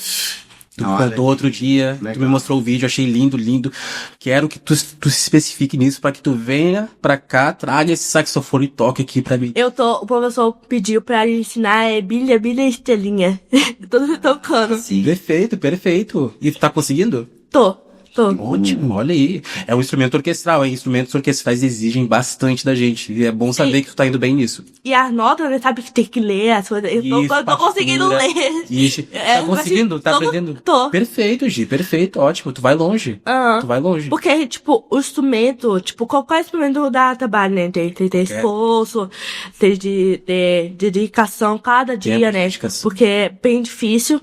Tu Olha, contou outro dia, legal. tu me mostrou o vídeo, achei lindo, lindo. Quero que tu se especifique nisso pra que tu venha pra cá, traga esse saxofone e toque aqui pra mim. O professor pediu pra ensinar bilha, estrelinha. Tô tocando. Sim. Perfeito, perfeito. E tu tá conseguindo? Tô. Ótimo, olha aí. É um instrumento orquestral, hein? Instrumentos orquestrais exigem bastante da gente. E é bom saber que tu tá indo bem nisso. E as notas, né? Sabe que tem que ler as coisas. Eu tô Partitura. conseguindo ler. Ixi, tá conseguindo? Tá aprendendo? Tô. Perfeito, Gi, perfeito, ótimo. Tu vai longe. Aham. Tu vai longe. Porque, tipo, o instrumento, tipo, qualquer instrumento dá trabalho, né? Tem esforço, tem de dedicação cada dia, né? dedicação. Porque é bem difícil.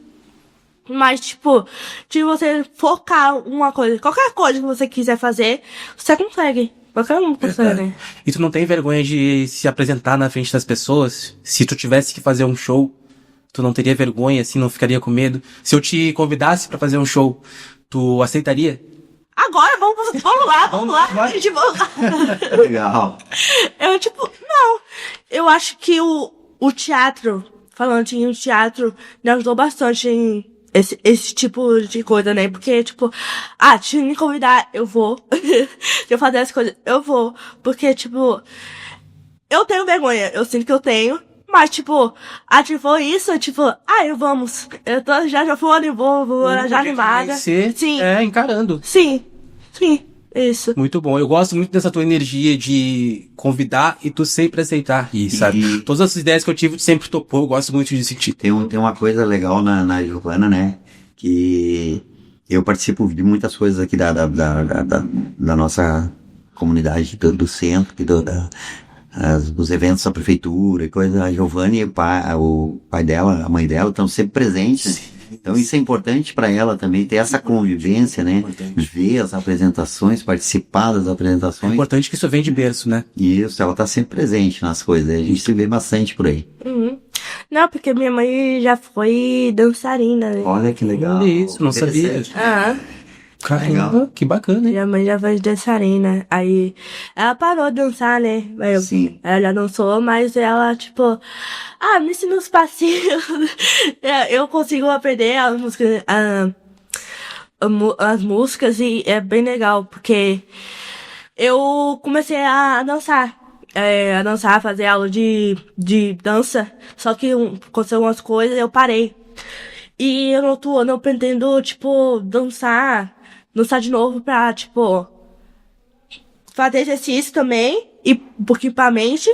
Mas, tipo, se você focar uma coisa, qualquer coisa que você quiser fazer, você consegue. Qualquer um consegue, né? E tu não tem vergonha de se apresentar na frente das pessoas? Se tu tivesse que fazer um show, tu não teria vergonha, assim, não ficaria com medo? Se eu te convidasse pra fazer um show, tu aceitaria? Agora, vamos lá. Vai. Tipo, Legal. eu, tipo, não. Eu acho que o teatro, falando em teatro, me ajudou bastante em esse tipo de coisa, né? Porque, tipo, se me convidar, eu vou. Se eu fazer as coisas, eu vou. Porque, tipo, eu tenho vergonha, eu sinto que eu tenho. Mas, tipo, ativou isso, tipo, vamos. Eu tô já fui, vou já animada. Sim. Encarando. Sim. Isso. Muito bom. Eu gosto muito dessa tua energia de convidar e tu sempre aceitar. E, sabe? Todas as ideias que eu tive, tu sempre topou. Eu gosto muito de sentir. Tem uma coisa legal na Giovana, né? Que eu participo de muitas coisas aqui da nossa comunidade do centro, os eventos da prefeitura e coisa. A Giovana e o pai dela, a mãe dela, estão sempre presentes. Então isso é importante para ela também, ter essa convivência, né? Ver as apresentações, participar das É apresentações. importante que isso venha de berço, né? Isso, ela tá sempre presente nas coisas. A gente se vê bastante por aí. Uhum. Não, porque minha mãe já foi dançarina, né? Olha que legal. Olha isso, não sabia. Interessante. Caramba, Legal. que bacana, hein? Minha mãe já foi dançarina. Aí ela parou de dançar, né? Sim. Ela já dançou, mas ela, tipo, me ensina uns passinhos. Eu consigo aprender as músicas e é bem legal, porque eu comecei a dançar. Fazer aula de dança. Só que aconteceu umas coisas e eu parei. E eu não pretendo, tipo, dançar de novo pra, tipo, fazer exercício também, e um pouquinho pra mente,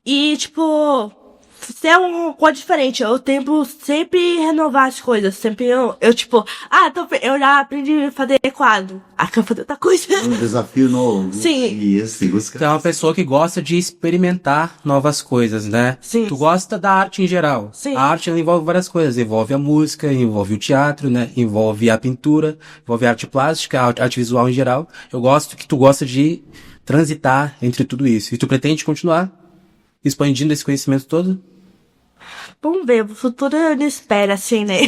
e, tipo, ser uma coisa diferente. Eu tento sempre renovar as coisas, sempre eu tipo, eu já aprendi a fazer quadro, quero fazer outra coisa. Um desafio novo. Sim. Isso, busca. Tu é uma pessoa que gosta de experimentar novas coisas, né? Sim. Tu gosta da arte em geral. Sim. A arte ela envolve várias coisas. Envolve a música, envolve o teatro, né? Envolve a pintura, envolve a arte plástica, a arte visual em geral. Eu gosto que tu gosta de transitar entre tudo isso. E tu pretende continuar expandindo esse conhecimento todo? Vamos ver, o futuro não espera, assim, né?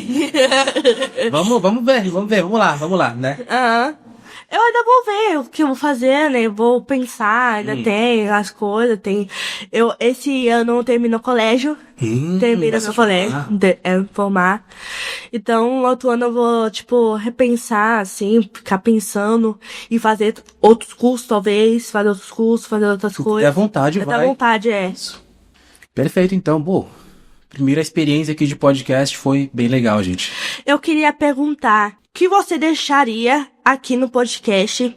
Vamos ver, vamos lá, né? Eu ainda vou ver o que eu vou fazer, né? Vou pensar, ainda tem as coisas, tem... Esse ano eu termino o colégio, termino meu colégio, formar. Então, outro ano eu vou, tipo, repensar, assim, ficar pensando e fazer outros cursos, talvez, fazer outras coisas. Der vontade, Dá vai. vontade, é. Perfeito, então, primeira experiência aqui de podcast foi bem legal, gente. Eu queria perguntar, o que você deixaria aqui no podcast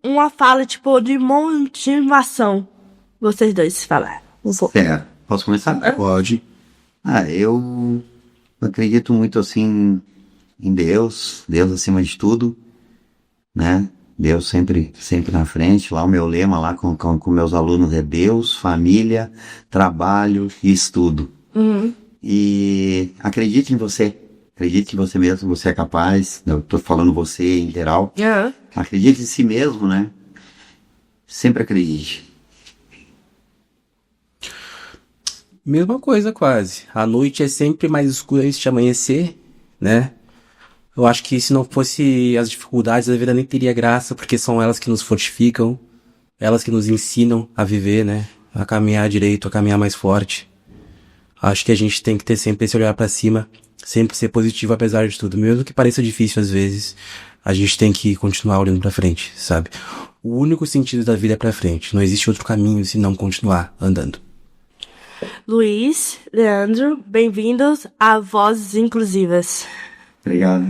uma fala, tipo, de motivação? Vocês dois falar. Certo. Posso começar? Pode. Eu acredito muito, assim, em Deus acima de tudo, né? Deus sempre na frente. Lá o meu lema lá com meus alunos é Deus, família, trabalho e estudo. E acredite em você. Acredite em você mesmo, você é capaz. Eu tô falando você em geral. Aham. Acredite em si mesmo, né? Sempre acredite. Mesma coisa, quase. A noite é sempre mais escura antes de amanhecer, né? Eu acho que se não fosse as dificuldades, a vida nem teria graça, porque são elas que nos fortificam, elas que nos ensinam a viver, né? A caminhar direito, a caminhar mais forte. Acho que a gente tem que ter sempre esse olhar pra cima, sempre ser positivo apesar de tudo. Mesmo que pareça difícil às vezes, a gente tem que continuar olhando pra frente, sabe? O único sentido da vida é pra frente. Não existe outro caminho senão continuar andando. Luiz, Leandro, bem-vindos a Vozes Inclusivas. Obrigado.